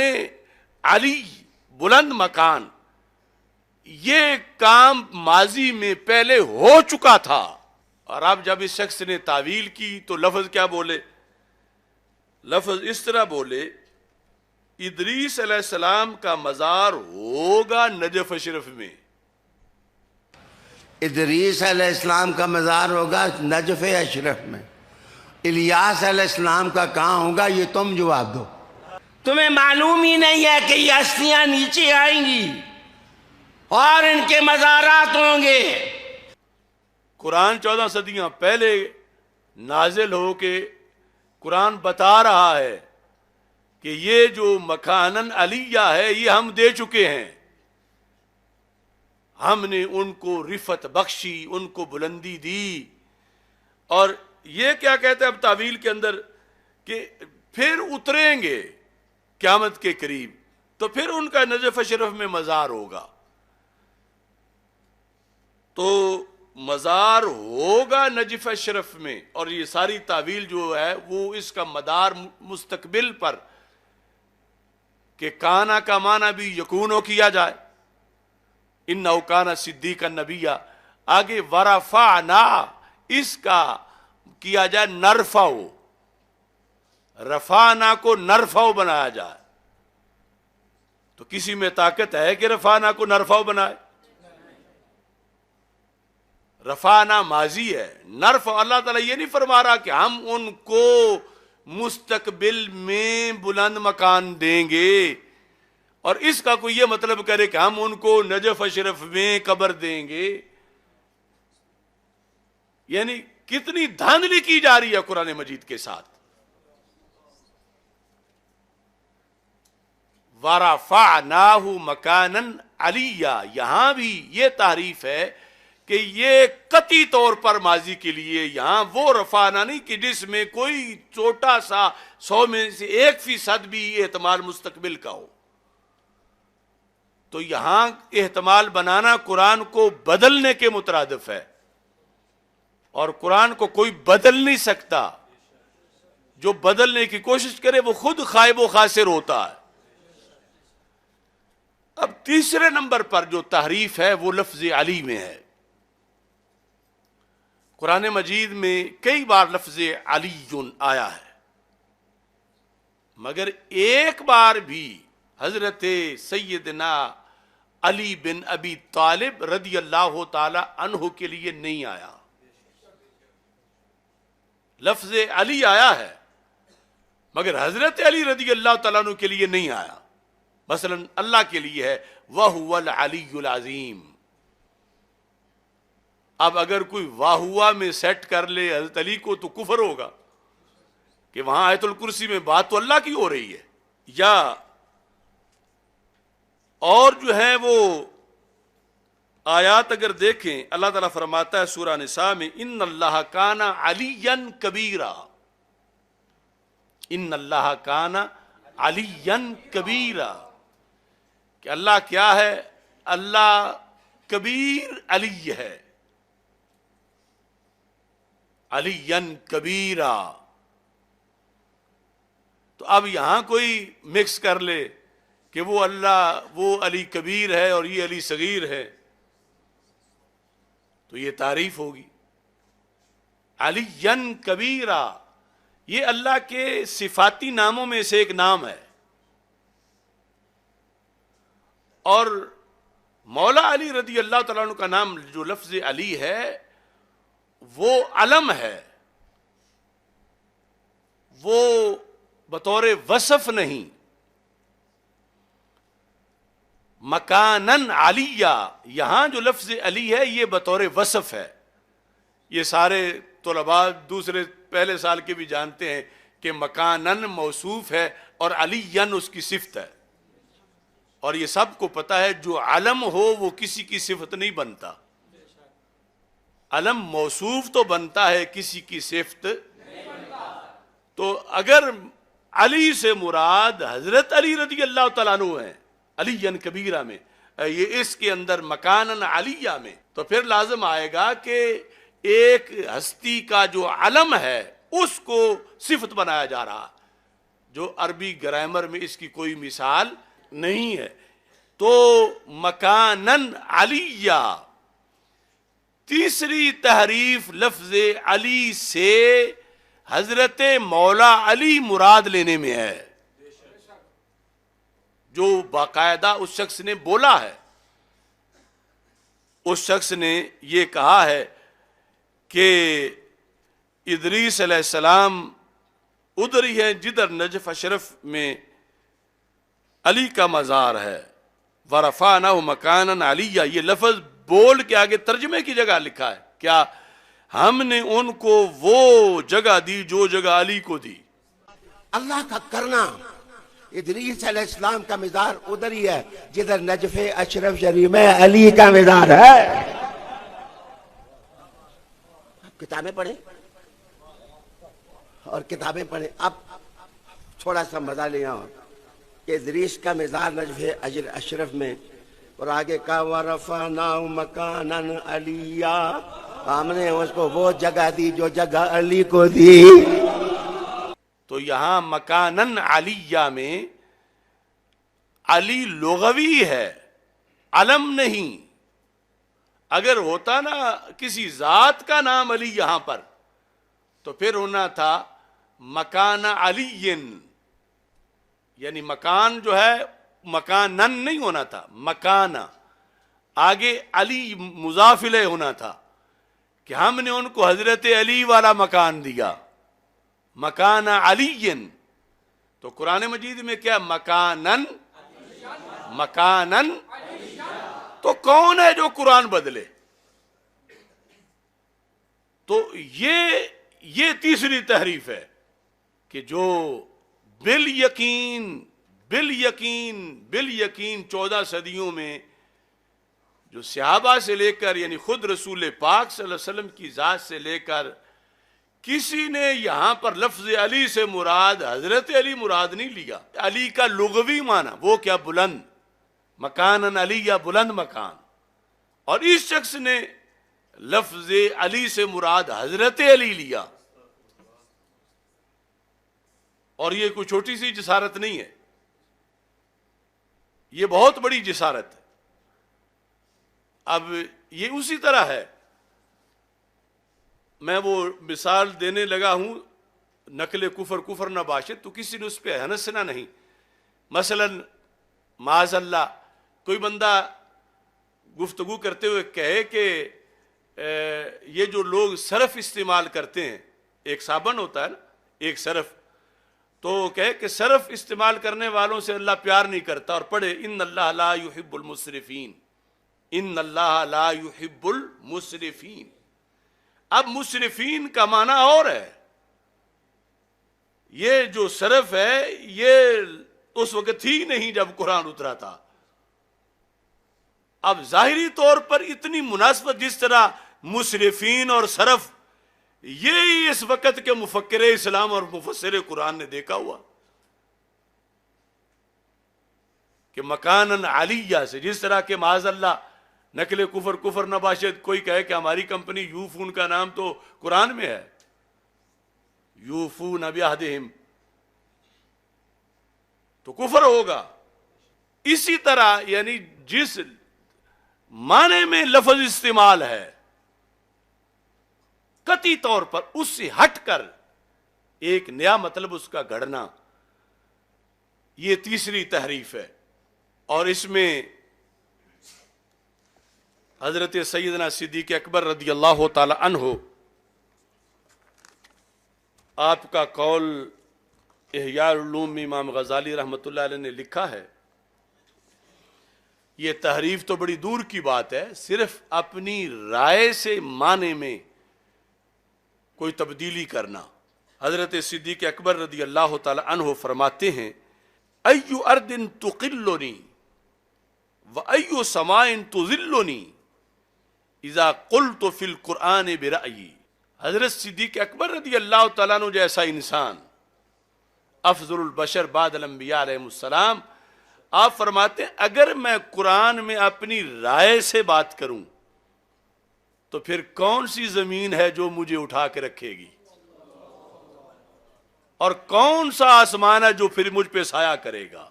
علی بلند مکان، یہ کام ماضی میں پہلے ہو چکا تھا۔ اور اب جب اس شخص نے تعویل کی تو لفظ کیا بولے؟ لفظ اس طرح بولے ادریس علیہ السلام کا مزار ہوگا نجف اشرف میں، ادریس علیہ السلام کا مزار ہوگا نجف اشرف میں، الیاس علیہ السلام کا کہاں ہوگا یہ تم جواب دو۔ تمہیں معلوم ہی نہیں ہے کہ یہ ہستیاں نیچے آئیں گی اور ان کے مزارات ہوں گے۔ قرآن 14 صدیاں پہلے نازل ہو کے قرآن بتا رہا ہے کہ یہ جو مکانن علیہ ہے یہ ہم دے چکے ہیں، ہم نے ان کو رفت بخشی، ان کو بلندی دی۔ اور یہ کیا کہتے ہیں اب تعویل کے اندر کہ پھر اتریں گے قیامت کے قریب تو پھر ان کا نجف اشرف میں مزار ہوگا، تو مزار ہوگا نجف اشرف میں۔ اور یہ ساری تعویل جو ہے وہ اس کا مدار مستقبل پر کہ کانا کا معنی بھی یکونو کیا جائے، انہو کانا صدیقا نبیہ، آگے ورفعنا اس کا کیا جائے نرفعو، رفعنا کو نرفعو بنایا جائے، تو کسی میں طاقت ہے کہ رفعنا کو نرفعو بنائے؟ رفعنا ماضی ہے، نرفع اللہ تعالیٰ یہ نہیں فرما رہا کہ ہم ان کو مستقبل میں بلند مکان دیں گے، اور اس کا کوئی یہ مطلب کرے کہ ہم ان کو نجف اشرف میں قبر دیں گے، یعنی کتنی دھاندلی کی جا رہی ہے قرآن مجید کے ساتھ۔ وَرَفَعْنَاهُ مَكَانًا عَلِيًّا، یہاں بھی یہ تعریف ہے کہ یہ قطعی طور پر ماضی کے لیے یہاں وہ رفعنا نہیں کہ جس میں کوئی چھوٹا سا 100 میں سے 1% بھی احتمال مستقبل کا ہو. تو یہاں احتمال بنانا قرآن کو بدلنے کے مترادف ہے، اور قرآن کو کوئی بدل نہیں سکتا. جو بدلنے کی کوشش کرے وہ خود خائب و خاسر ہوتا ہے. اب تیسرے نمبر پر جو تحریف ہے وہ لفظ علی میں ہے. قرآن مجید میں کئی بار لفظ علی آیا ہے، مگر ایک بار بھی حضرت سیدنا علی بن ابی طالب رضی اللہ تعالی عنہ کے لیے نہیں آیا. لفظ علی آیا ہے مگر حضرت علی رضی اللہ تعالیٰ عنہ کے لیے نہیں آیا. مثلا اللہ کے لیے ہے وَهُوَ الْعَلِيُّ الْعَظِيمُ. اب اگر کوئی واہوا میں سیٹ کر لے حضرت علی کو تو کفر ہوگا کہ وہاں آیت الکرسی میں بات تو اللہ کی ہو رہی ہے. یا اور جو ہے وہ آیات اگر دیکھیں، اللہ تعالیٰ فرماتا ہے سورہ نساء میں ان اللہ کان علیٰ کبیرا. ان اللہ کان علیٰ کبیرا، کہ اللہ کیا ہے؟ اللہ کبیر علی ہے. علیًا کبیرا. تو اب یہاں کوئی مکس کر لے کہ وہ اللہ وہ علی کبیر ہے اور یہ علی صغیر ہے تو یہ تعریف ہوگی. علیًا کبیرا یہ اللہ کے صفاتی ناموں میں سے ایک نام ہے، اور مولا علی رضی اللہ تعالیٰ عنہ کا نام جو لفظ علی ہے وہ علم ہے، وہ بطور وصف نہیں. مکانن علیہ یہاں جو لفظ علی ہے یہ بطور وصف ہے. یہ سارے طلباء دوسرے پہلے سال کے بھی جانتے ہیں کہ مکانن موصوف ہے اور علیًا اس کی صفت ہے، اور یہ سب کو پتہ ہے جو علم ہو وہ کسی کی صفت نہیں بنتا. علم موصوف تو بنتا ہے، کسی کی صفت نہیں بنتا. تو اگر علی سے مراد حضرت علی رضی اللہ تعالیٰ عنہ ہیں علیًا کبیرہ میں، یہ اس کے اندر مکانن علیہ میں، تو پھر لازم آئے گا کہ ایک ہستی کا جو علم ہے اس کو صفت بنایا جا رہا، جو عربی گرامر میں اس کی کوئی مثال نہیں ہے. تو مکانن علیہ تیسری تحریف لفظ علی سے حضرت مولا علی مراد لینے میں ہے، جو باقاعدہ اس شخص نے بولا ہے. اس شخص نے یہ کہا ہے کہ ادریس علیہ السلام ادھر ہی ہے جدھر نجف اشرف میں علی کا مزار ہے. وَرَفَعْنَاهُ مَكَانًا عَلِيًّا یہ لفظ بول کے آگے ترجمے کی جگہ لکھا ہے. کیا ہم نے ان کو وہ جگہ دی جو جگہ علی کو دی. اللہ کا کرنا. ادریس علیہ السلام کا مزار ادھر ہی ہے جدھر نجف اشرف شریف میں علی کا مزار ہے. کتابیں پڑھیں اور کتابیں پڑھیں. اب تھوڑا سا مزہ لے آؤ کہ ادریس کا مزار نجف اشرف میں، اور آگے کا وَرَفَعْنَاهُ مَكَانًا عَلِيًّا ہم نے اس کو وہ جگہ دی جو جگہ علی کو دی. تو یہاں مکانن علیہ میں علی لغوی ہے، علم نہیں. اگر ہوتا نا کسی ذات کا نام علی یہاں پر تو پھر ہونا تھا مکان علی، یعنی مکان جو ہے مکانن نہیں ہونا تھا، مکان آگے علی مضاف الیہ ہونا تھا کہ ہم نے ان کو حضرت علی والا مکان دیا، مکان علی. تو قرآن مجید میں کیا مکانن، مکانن. تو کون ہے جو قرآن بدلے؟ تو یہ تیسری تحریف ہے کہ جو بالیقین 14 صدیوں میں جو صحابہ سے لے کر یعنی خود رسول پاک صلی اللہ علیہ وسلم کی ذات سے لے کر کسی نے یہاں پر لفظ علی سے مراد حضرت علی مراد نہیں لیا. علی کا لغوی معنی وہ کیا بلند مکان علی یا بلند مکان, اور اس شخص نے لفظ علی سے مراد حضرت علی لیا. اور یہ کوئی چھوٹی سی جسارت نہیں ہے, یہ بہت بڑی جسارت ہے. اب یہ اسی طرح ہے, میں وہ مثال دینے لگا ہوں نقل کفر نباشد, تو کسی نے اس پہ ہنسنا نہیں. مثلا معاذ اللہ کوئی بندہ گفتگو کرتے ہوئے کہے کہ یہ جو لوگ صرف استعمال کرتے ہیں, ایک صابن ہوتا ہے نا ایک صرف, تو کہے کہ صرف استعمال کرنے والوں سے اللہ پیار نہیں کرتا, اور پڑھے ان اللہ لا یحب المسرفین, ان اللہ لا یحب المسرفین. اب مسرفین کا معنی اور ہے. یہ جو صرف ہے یہ اس وقت تھی نہیں جب قرآن اترا تھا. اب ظاہری طور پر اتنی مناسبت جس طرح مسرفین اور صرف, یہ اس وقت کے مفکر اسلام اور مفسر قرآن نے دیکھا ہوا کہ مکانن علیہ سے, جس طرح کہ معاذ اللہ نقل کفر نباشد کوئی کہے کہ ہماری کمپنی یوفون کا نام تو قرآن میں ہے, یوفون بعہدہم, تو کفر ہوگا. اسی طرح یعنی جس معنی میں لفظ استعمال ہے قطعی طور پر اس سے ہٹ کر ایک نیا مطلب اس کا گھڑنا, یہ تیسری تحریف ہے. اور اس میں حضرت سیدنا صدیق اکبر رضی اللہ تعالی عنہ, آپ کا قول احیاء العلوم میں امام غزالی رحمۃ اللہ علیہ نے لکھا ہے, یہ تحریف تو بڑی دور کی بات ہے, صرف اپنی رائے سے معنی میں کوئی تبدیلی کرنا. حضرت صدیق اکبر رضی اللہ تعالی عنہ فرماتے ہیں ایو ارض تقلنی وایو سماء تذلنی اذا قلت فی القرآن برأیی. حضرت صدیق اکبر رضی اللہ تعالیٰ عنہ جیسا انسان, افضل البشر بعد الانبیاء علیہ السلام, آپ فرماتے ہیں اگر میں قرآن میں اپنی رائے سے بات کروں تو پھر کون سی زمین ہے جو مجھے اٹھا کے رکھے گی, اور کون سا آسمان ہے جو پھر مجھ پہ سایہ کرے گا.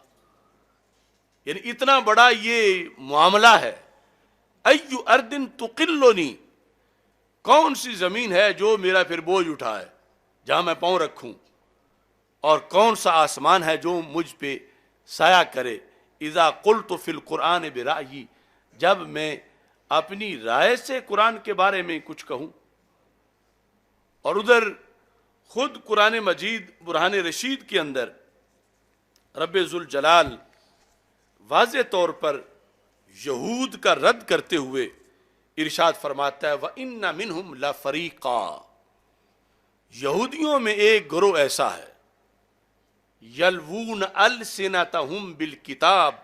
یعنی اتنا بڑا یہ معاملہ ہے. ایو ارض تقلنی, کون سی زمین ہے جو میرا پھر بوجھ اٹھائے جہاں میں پاؤں رکھوں, اور کون سا آسمان ہے جو مجھ پہ سایہ کرے. اذا قلت فی القرآن برأیی, جب میں اپنی رائے سے قرآن کے بارے میں کچھ کہوں. اور ادھر خود قرآن مجید برہان رشید کے اندر رب ذوالجلال واضح طور پر یہود کا رد کرتے ہوئے ارشاد فرماتا ہے وَإِنَّ مِنْهُمْ لَفَرِيقًا, یہودیوں میں ایک گروہ ایسا ہے یلوون السنتہم بالکتاب,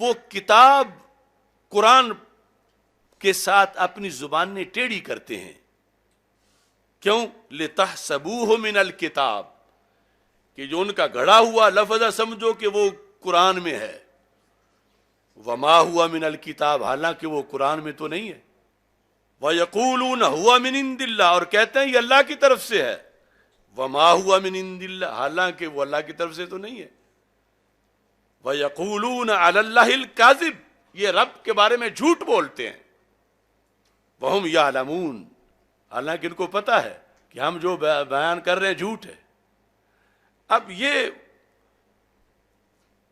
وہ کتاب قرآن کے ساتھ اپنی زبانیں ٹیڑھی کرتے ہیں. کیوں؟ لِتَحْسَبُوهُ مِنَ الْكِتاب, کہ جو ان کا گھڑا ہوا لفظ سمجھو کہ وہ قرآن میں ہے. وَمَا هُوَ مِنَ الْكِتاب, حالانکہ وہ قرآن میں تو نہیں ہے. وَيَقُولُونَ هُوَ مِنْ عِنْدِ اللَّهِ, اور کہتے ہیں یہ اللہ کی طرف سے ہے. وَمَا هُوَ مِنْ عِنْدِ اللَّهِ, حالانکہ وہ اللہ کی طرف سے تو نہیں ہے. وَيَقُولُونَ عَلَى اللَّهِ الْكَاذِبِ, یہ رب کے بارے میں جھوٹ بولتے ہیں. وَهُمْ يَعْلَمُونَ, حالانکہ ان کو پتا ہے کہ ہم جو بیان کر رہے ہیں جھوٹ ہے. اب یہ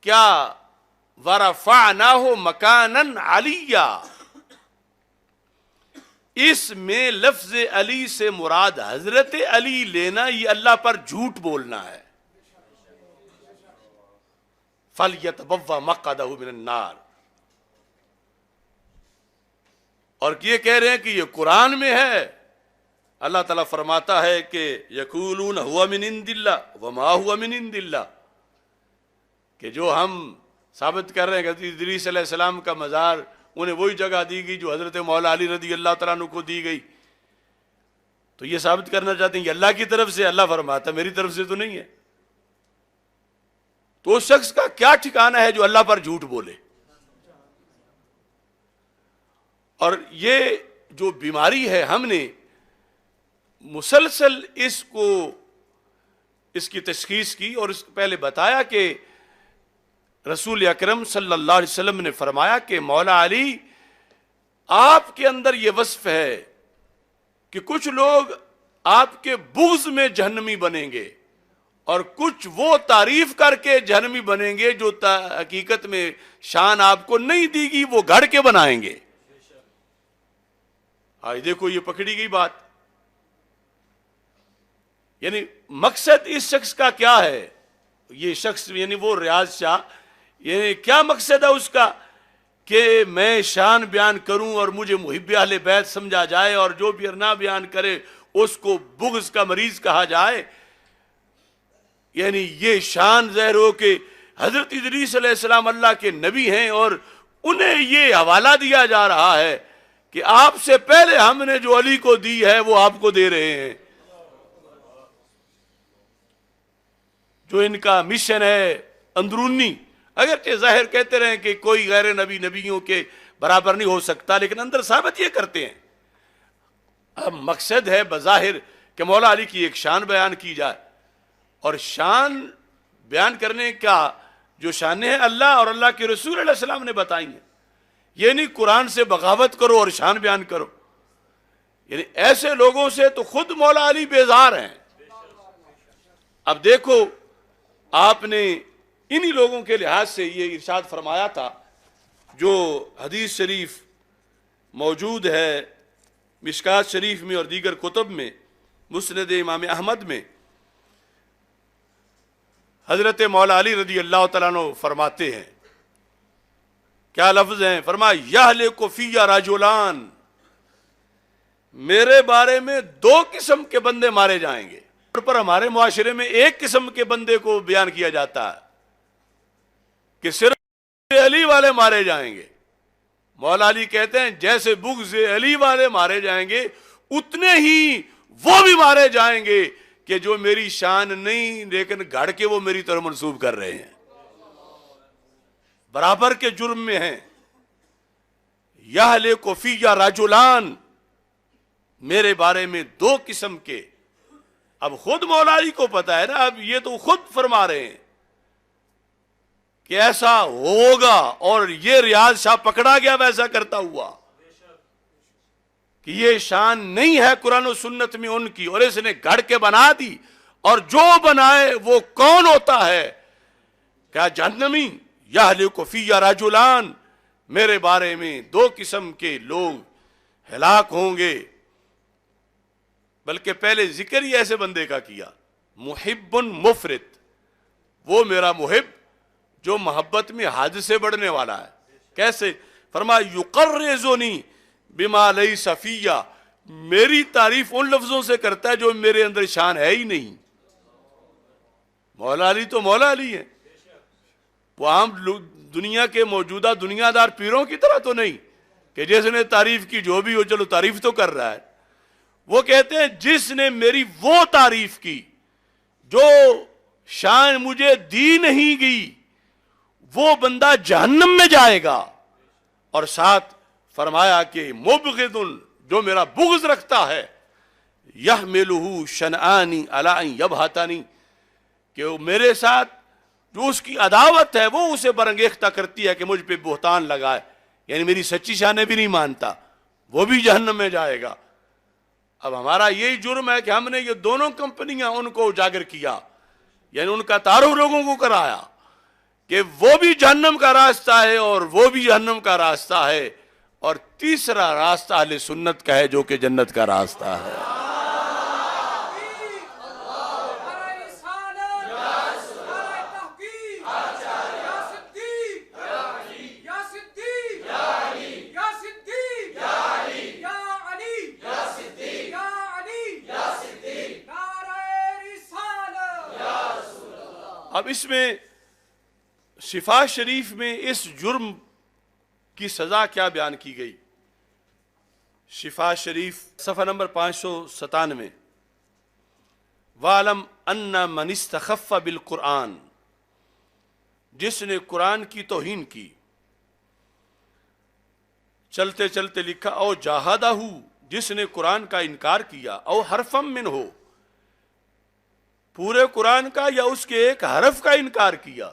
کیا وَرَفَعْنَاهُ مَكَانًا عَلِيًّا, اس میں لفظ علی سے مراد حضرت علی لینا یہ اللہ پر جھوٹ بولنا ہے. فَلْيَتَبَوَّأْ مَقْعَدَهُ مِنَ النَّارِ, اور یہ کہہ رہے ہیں کہ یہ قرآن میں ہے. اللہ تعالیٰ فرماتا ہے کہ یقولون ہوا من عند اللہ وما ہوا من عند اللہ, کہ جو ہم ثابت کر رہے ہیں کہ ادریس علیہ السلام کا مزار انہیں وہی جگہ دی گئی جو حضرت مولا علی رضی اللہ تعالیٰ عنہ کو دی گئی. تو یہ ثابت کرنا چاہتے ہیں کہ اللہ کی طرف سے. اللہ فرماتا میری طرف سے تو نہیں ہے. تو اس شخص کا کیا ٹھکانہ ہے جو اللہ پر جھوٹ بولے. اور یہ جو بیماری ہے ہم نے مسلسل اس کی تشخیص کی اور اس پہلے بتایا کہ رسول اکرم صلی اللہ علیہ وسلم نے فرمایا کہ مولا علی آپ کے اندر یہ وصف ہے کہ کچھ لوگ آپ کے بغض میں جہنمی بنیں گے اور کچھ وہ تعریف کر کے جہنمی بنیں گے جو حقیقت میں شان آپ کو نہیں دی گی وہ گھڑ کے بنائیں گے. آج دیکھو یہ پکڑی گئی بات. یعنی مقصد اس شخص کا کیا ہے. یہ شخص یعنی وہ ریاض شاہ یعنی کیا مقصد ہے اس کا کہ میں شان بیان کروں اور مجھے محب اہل بیت سمجھا جائے اور جو بھی نہ بیان کرے اس کو بغض کا مریض کہا جائے. یعنی یہ شان ظاہر ہو کہ حضرت ادریس علیہ السلام اللہ کے نبی ہیں اور انہیں یہ حوالہ دیا جا رہا ہے کہ آپ سے پہلے ہم نے جو علی کو دی ہے وہ آپ کو دے رہے ہیں. جو ان کا مشن ہے اندرونی اگرچہ ظاہر کہتے رہے کہ کوئی غیر نبی نبیوں کے برابر نہیں ہو سکتا لیکن اندر ثابت یہ کرتے ہیں. اب مقصد ہے بظاہر کہ مولا علی کی ایک شان بیان کی جائے اور شان بیان کرنے کا جو شانیں ہیں اللہ اور اللہ کے رسول علیہ السلام نے بتائی ہیں. یہ نہیں قرآن سے بغاوت کرو اور شان بیان کرو. یعنی ایسے لوگوں سے تو خود مولا علی بیزار ہیں. اب دیکھو آپ نے انہی لوگوں کے لحاظ سے یہ ارشاد فرمایا تھا جو حدیث شریف موجود ہے مشکات شریف میں اور دیگر کتب میں مسند امام احمد میں. حضرت مولا علی رضی اللہ تعالیٰ عنہ فرماتے ہیں کیا لفظ ہیں. فرمایا یہلک فی رجلان میرے بارے میں دو قسم کے بندے مارے جائیں گے. پر ہمارے معاشرے میں ایک قسم کے بندے کو بیان کیا جاتا ہے کہ صرف علی والے مارے جائیں گے. مولا علی کہتے ہیں جیسے بغض علی والے مارے جائیں گے اتنے ہی وہ بھی مارے جائیں گے کہ جو میری شان نہیں لیکن گھڑ کے وہ میری طرف منسوب کر رہے ہیں برابر کے جرم میں ہیں. یہلک فی رجلان میرے بارے میں دو قسم کے. اب خود مولا علی کو پتا ہے نا. اب یہ تو خود فرما رہے ہیں کہ ایسا ہوگا اور یہ ریاض شاہ پکڑا گیا ویسا کرتا ہوا کہ یہ شان نہیں ہے قرآن و سنت میں ان کی اور اس نے گھڑ کے بنا دی. اور جو بنائے وہ کون ہوتا ہے کیا جہنمی. یہلک فی رجلان میرے بارے میں دو قسم کے لوگ ہلاک ہوں گے. بلکہ پہلے ذکر ہی ایسے بندے کا کیا محب مفرط. وہ میرا محب جو محبت میں حد سے بڑھنے والا ہے. کیسے. فرمایا یقرزنی بما لیس فیہ میری تعریف ان لفظوں سے کرتا ہے جو میرے اندر شان ہے ہی نہیں. مولا علی تو مولا علی ہے. وہ عام دنیا کے موجودہ دنیا دار پیروں کی طرح تو نہیں کہ جس نے تعریف کی جو بھی ہو چلو تعریف تو کر رہا ہے. وہ کہتے ہیں جس نے میری وہ تعریف کی جو شان مجھے دی نہیں گئی وہ بندہ جہنم میں جائے گا. اور ساتھ فرمایا کہ مبغض جو میرا بغض رکھتا ہے یحملہ شنآنی علی ان یبہتنی کہ وہ میرے ساتھ جو اس کی عداوت ہے وہ اسے برانگیختہ کرتی ہے کہ مجھ پہ بہتان لگائے. یعنی میری سچی شانیں بھی نہیں مانتا وہ بھی جہنم میں جائے گا. اب ہمارا یہی جرم ہے کہ ہم نے یہ دونوں کمپنیاں ان کو اجاگر کیا یعنی ان کا تعارف لوگوں کو کرایا کہ وہ بھی جہنم کا راستہ ہے اور وہ بھی جہنم کا راستہ ہے اور تیسرا راستہ اہل سنت کا ہے جو کہ جنت کا راستہ ہے. اب اس میں شفا شریف میں اس جرم کی سزا کیا بیان کی گئی. شفا شریف صفحہ نمبر 597. وَعْلَمْ أَنَّ مَنِ اسْتَخَفَّ بِالْقُرْآنِ، جس نے قرآن کی توہین کی. چلتے چلتے لکھا او جاہدہ، جس نے قرآن کا انکار کیا. او حرفم من ہو، پورے قرآن کا یا اس کے ایک حرف کا انکار کیا.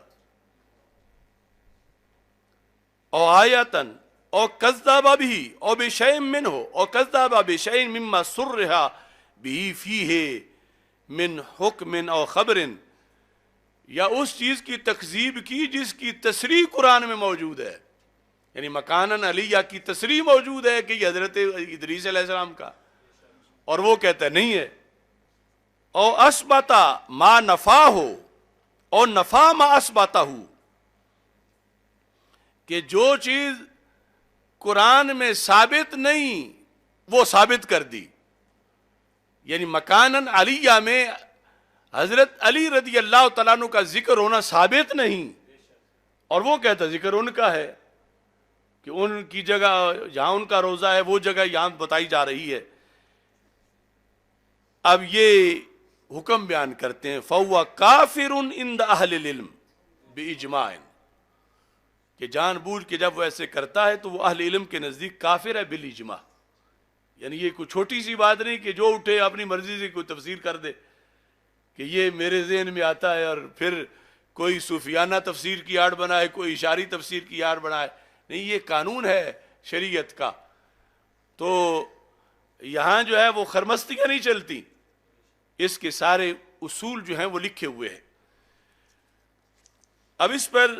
او آیتن او کذب بھی او بشیء منہ او کذب بشیء مما صرح بھی فیہ من حکم او خبر، یا اس چیز کی تکذیب کی جس کی تصریح قرآن میں موجود ہے. یعنی مکانن علیہ کی تصریح موجود ہے کہ یہ حضرت ادریس علیہ السلام کا، اور وہ کہتا ہے نہیں ہے. او اثبتا ما نفا ہو اور نفا ما اثبتا ہو، کہ جو چیز قرآن میں ثابت نہیں وہ ثابت کر دی. یعنی مکانن علیہ میں حضرت علی رضی اللہ تعالیٰ عنہ کا ذکر ہونا ثابت نہیں، اور وہ کہتا ذکر ان کا ہے کہ ان کی جگہ جہاں ان کا روزہ ہے وہ جگہ یہاں بتائی جا رہی ہے. اب یہ حکم بیان کرتے ہیں فَهُوَ كَافِرٌ عِنْدَ أَهْلِ الْعِلْمِ بِإِجْمَاعٍ، کہ جان بوجھ کے جب وہ ایسے کرتا ہے تو وہ اہل علم کے نزدیک کافر ہے بالاجماع. یعنی یہ کوئی چھوٹی سی بات نہیں کہ جو اٹھے اپنی مرضی سے کوئی تفسیر کر دے کہ یہ میرے ذہن میں آتا ہے، اور پھر کوئی صوفیانہ تفسیر کی آڑ بنائے، کوئی اشاری تفسیر کی آڑ بنائے. نہیں، یہ قانون ہے شریعت کا. تو یہاں جو ہے وہ خرمستیاں نہیں چلتی، اس کے سارے اصول جو ہیں وہ لکھے ہوئے ہیں. اب اس پر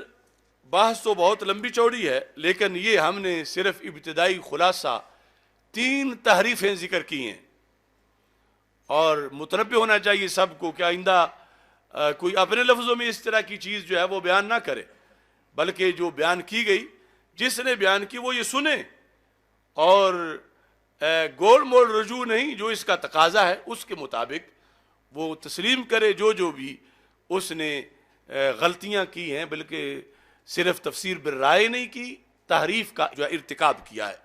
بحث تو بہت لمبی چوڑی ہے، لیکن یہ ہم نے صرف ابتدائی خلاصہ 3 تحریفیں ذکر کی ہیں. اور متنبہ ہونا چاہیے سب کو کہ آئندہ کوئی اپنے لفظوں میں اس طرح کی چیز جو ہے وہ بیان نہ کرے، بلکہ جو بیان کی گئی جس نے بیان کی وہ یہ سنے اور گول مول رجوع نہیں، جو اس کا تقاضا ہے اس کے مطابق وہ تسلیم کرے جو بھی اس نے غلطیاں کی ہیں، بلکہ صرف تفسیر بالرائے نہیں کی، تحریف کا جو ارتکاب کیا ہے.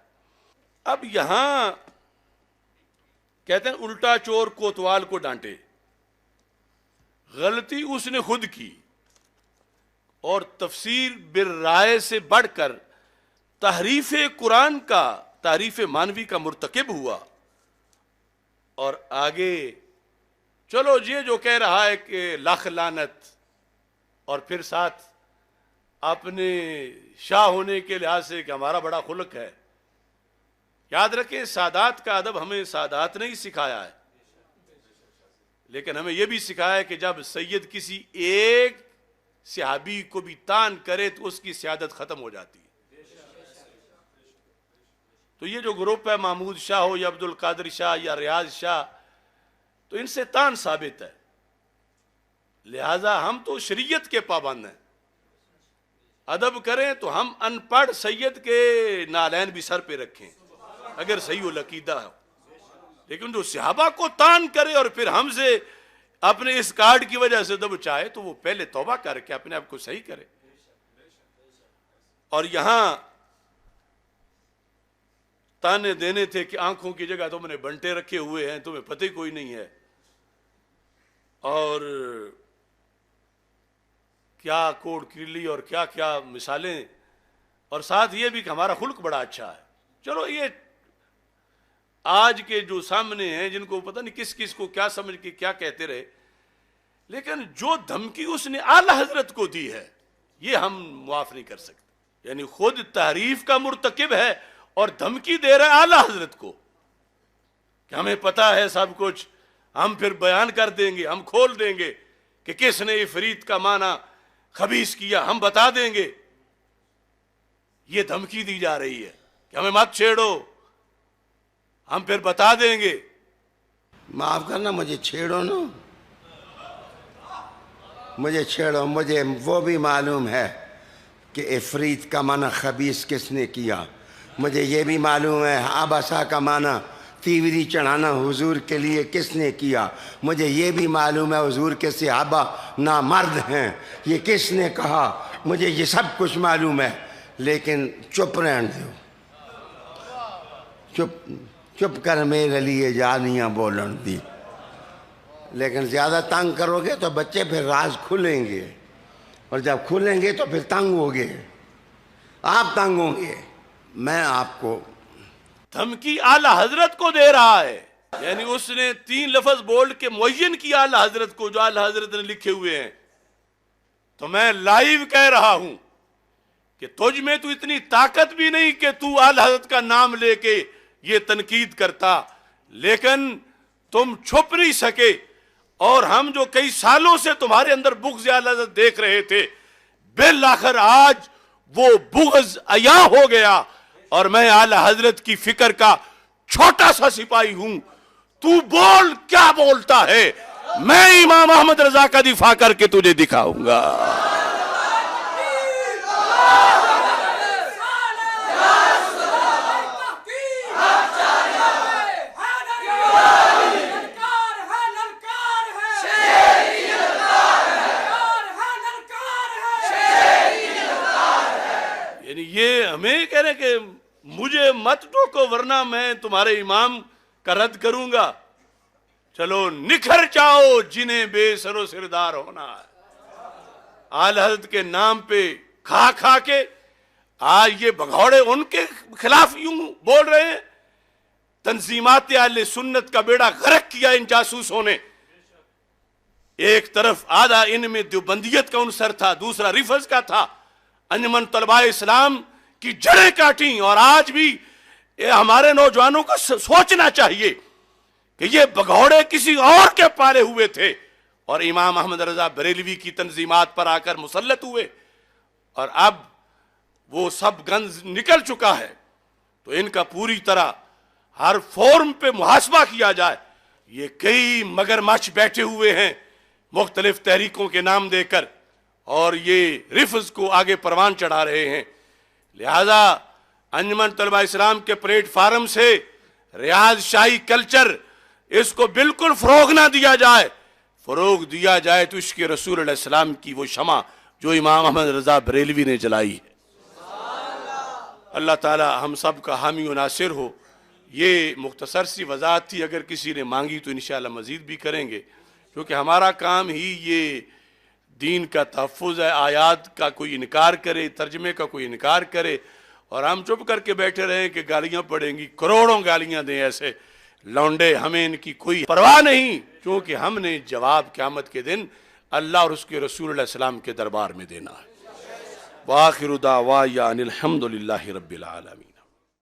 اب یہاں کہتے ہیں الٹا چور کوتوال کو ڈانٹے. غلطی اس نے خود کی، اور تفسیر بالرائے سے بڑھ کر تحریف قرآن کا، تحریف مانوی کا مرتکب ہوا. اور آگے چلو یہ جو کہہ رہا ہے کہ لاکھ لعنت، اور پھر ساتھ اپنے شاہ ہونے کے لحاظ سے کہ ہمارا بڑا خلق ہے. یاد رکھیں سادات کا ادب ہمیں سادات نے ہی سکھایا ہے، لیکن ہمیں یہ بھی سکھایا ہے کہ جب سید کسی ایک صحابی کو بھی تان کرے تو اس کی سیادت ختم ہو جاتی ہے. تو یہ جو گروپ ہے محمود شاہ ہو یا عبد القادر شاہ یا ریاض شاہ، تو ان سے تان ثابت ہے. لہذا ہم تو شریعت کے پابند ہیں. ادب کریں تو ہم ان پڑھ سید کے نالین بھی سر پہ رکھیں اگر صحیح العقیدہ ہو، لیکن جو صحابہ کو تان کرے اور پھر ہم سے اپنے اس کارڈ کی وجہ سے دب چاہے تو وہ پہلے توبہ کر کے اپنے آپ کو صحیح کرے. اور یہاں تانے دینے تھے کہ آنکھوں کی جگہ تم نے بنٹے رکھے ہوئے ہیں، تمہیں پتہ کوئی نہیں ہے، اور کیا کوڑ کریلی اور کیا کیا مثالیں، اور ساتھ یہ بھی کہ ہمارا خلق بڑا اچھا ہے. چلو یہ آج کے جو سامنے ہیں جن کو پتہ نہیں کس کس کو کیا سمجھ کے کیا کہتے رہے، لیکن جو دھمکی اس نے اعلی حضرت کو دی ہے یہ ہم معاف نہیں کر سکتے. یعنی خود تحریف کا مرتکب ہے اور دھمکی دے رہا ہے اعلی حضرت کو کہ ہمیں پتہ ہے سب کچھ، ہم پھر بیان کر دیں گے، ہم کھول دیں گے کہ کس نے عفریت کا معنی خبیث کیا، ہم بتا دیں گے. یہ دھمکی دی جا رہی ہے کہ ہمیں مت چھیڑو، ہم پھر بتا دیں گے. معاف کرنا، مجھے چھیڑو نا، مجھے چھیڑو. مجھے وہ بھی معلوم ہے کہ عفریت کا معنی خبیث کس نے کیا. مجھے یہ بھی معلوم ہے آباسا کا معنی تیوری چڑھانا حضور کے لیے کس نے کیا. مجھے یہ بھی معلوم ہے حضور کے صحابہ نامرد ہیں، یہ کس نے کہا. مجھے یہ سب کچھ معلوم ہے، لیکن چپ رہن دو، چپ کر میرے لیے جانیاں بولن دی. لیکن زیادہ تنگ کرو گے تو بچے پھر راز کھلیں گے، اور جب کھلیں گے تو پھر تنگ ہوگے، آپ تنگ ہوں گے. میں آپ کو دھمکی اعلی حضرت کو دے رہا ہے، یعنی اس نے 3 لفظ بول کے معین کیا اعلی حضرت کو جو اعلی حضرت نے لکھے ہوئے ہیں. تو میں لائیو کہہ رہا ہوں کہ تجھ میں تو اتنی طاقت بھی نہیں کہ تو اعلی حضرت کا نام لے کے یہ تنقید کرتا، لیکن تم چھپ نہیں سکے. اور ہم جو کئی سالوں سے تمہارے اندر بغض اعلی حضرت دیکھ رہے تھے، بالآخر آج وہ بغض عیاں ہو گیا. اور میں اعلی حضرت کی فکر کا چھوٹا سا سپاہی ہوں. تو بول، کیا بولتا ہے؟ میں امام احمد رضا کا دفاع کر کے تجھے دکھاؤں گا. یعنی یہ ہمیں کہہ رہے کہ مجھے مت ٹوکو ورنہ میں تمہارے امام کا رد کروں گا. چلو نکھر جاؤ جنہیں بے سر و سردار ہونا ہے. اعلی حضرت کے نام پہ کھا کھا کے آج یہ بگھوڑے ان کے خلاف یوں بول رہے ہیں. تنظیمات اہل سنت کا بیڑا غرق کیا ان جاسوسوں نے. ایک طرف آدھا ان میں دیوبندیت کا عنصر تھا، دوسرا رفض کا تھا. انجمن طلباء اسلام کی جڑیں کاٹیں. اور آج بھی ہمارے نوجوانوں کو سوچنا چاہیے کہ یہ بگھوڑے کسی اور کے پالے ہوئے تھے اور امام احمد رضا بریلوی کی تنظیمات پر آ کر مسلط ہوئے، اور اب وہ سب گنز نکل چکا ہے. تو ان کا پوری طرح ہر فورم پہ محاسبہ کیا جائے. یہ کئی مگرمچھ بیٹھے ہوئے ہیں مختلف تحریکوں کے نام دے کر، اور یہ رفض کو آگے پروان چڑھا رہے ہیں. لہذا انجمن طلباء اسلام کے پلیٹ فارم سے ریاض شاہی کلچر اس کو بالکل فروغ نہ دیا جائے. فروغ دیا جائے تو عشق رسول علیہ السلام کی وہ شمع جو امام احمد رضا بریلوی نے جلائی ہے. اللہ تعالی ہم سب کا حامی و ناصر ہو. یہ مختصر سی وضاحت تھی، اگر کسی نے مانگی تو انشاءاللہ مزید بھی کریں گے، کیونکہ ہمارا کام ہی یہ دین کا تحفظ ہے. آیات کا کوئی انکار کرے، ترجمے کا کوئی انکار کرے، اور ہم چپ کر کے بیٹھے رہیں کہ گالیاں پڑیں گی، کروڑوں گالیاں دیں ایسے لونڈے، ہمیں ان کی کوئی پرواہ نہیں، کیونکہ ہم نے جواب قیامت کے دن اللہ اور اس کے رسول علیہ السلام کے دربار میں دینا ہے. وآخر دعوایا ان الحمد للہ رب العالمین.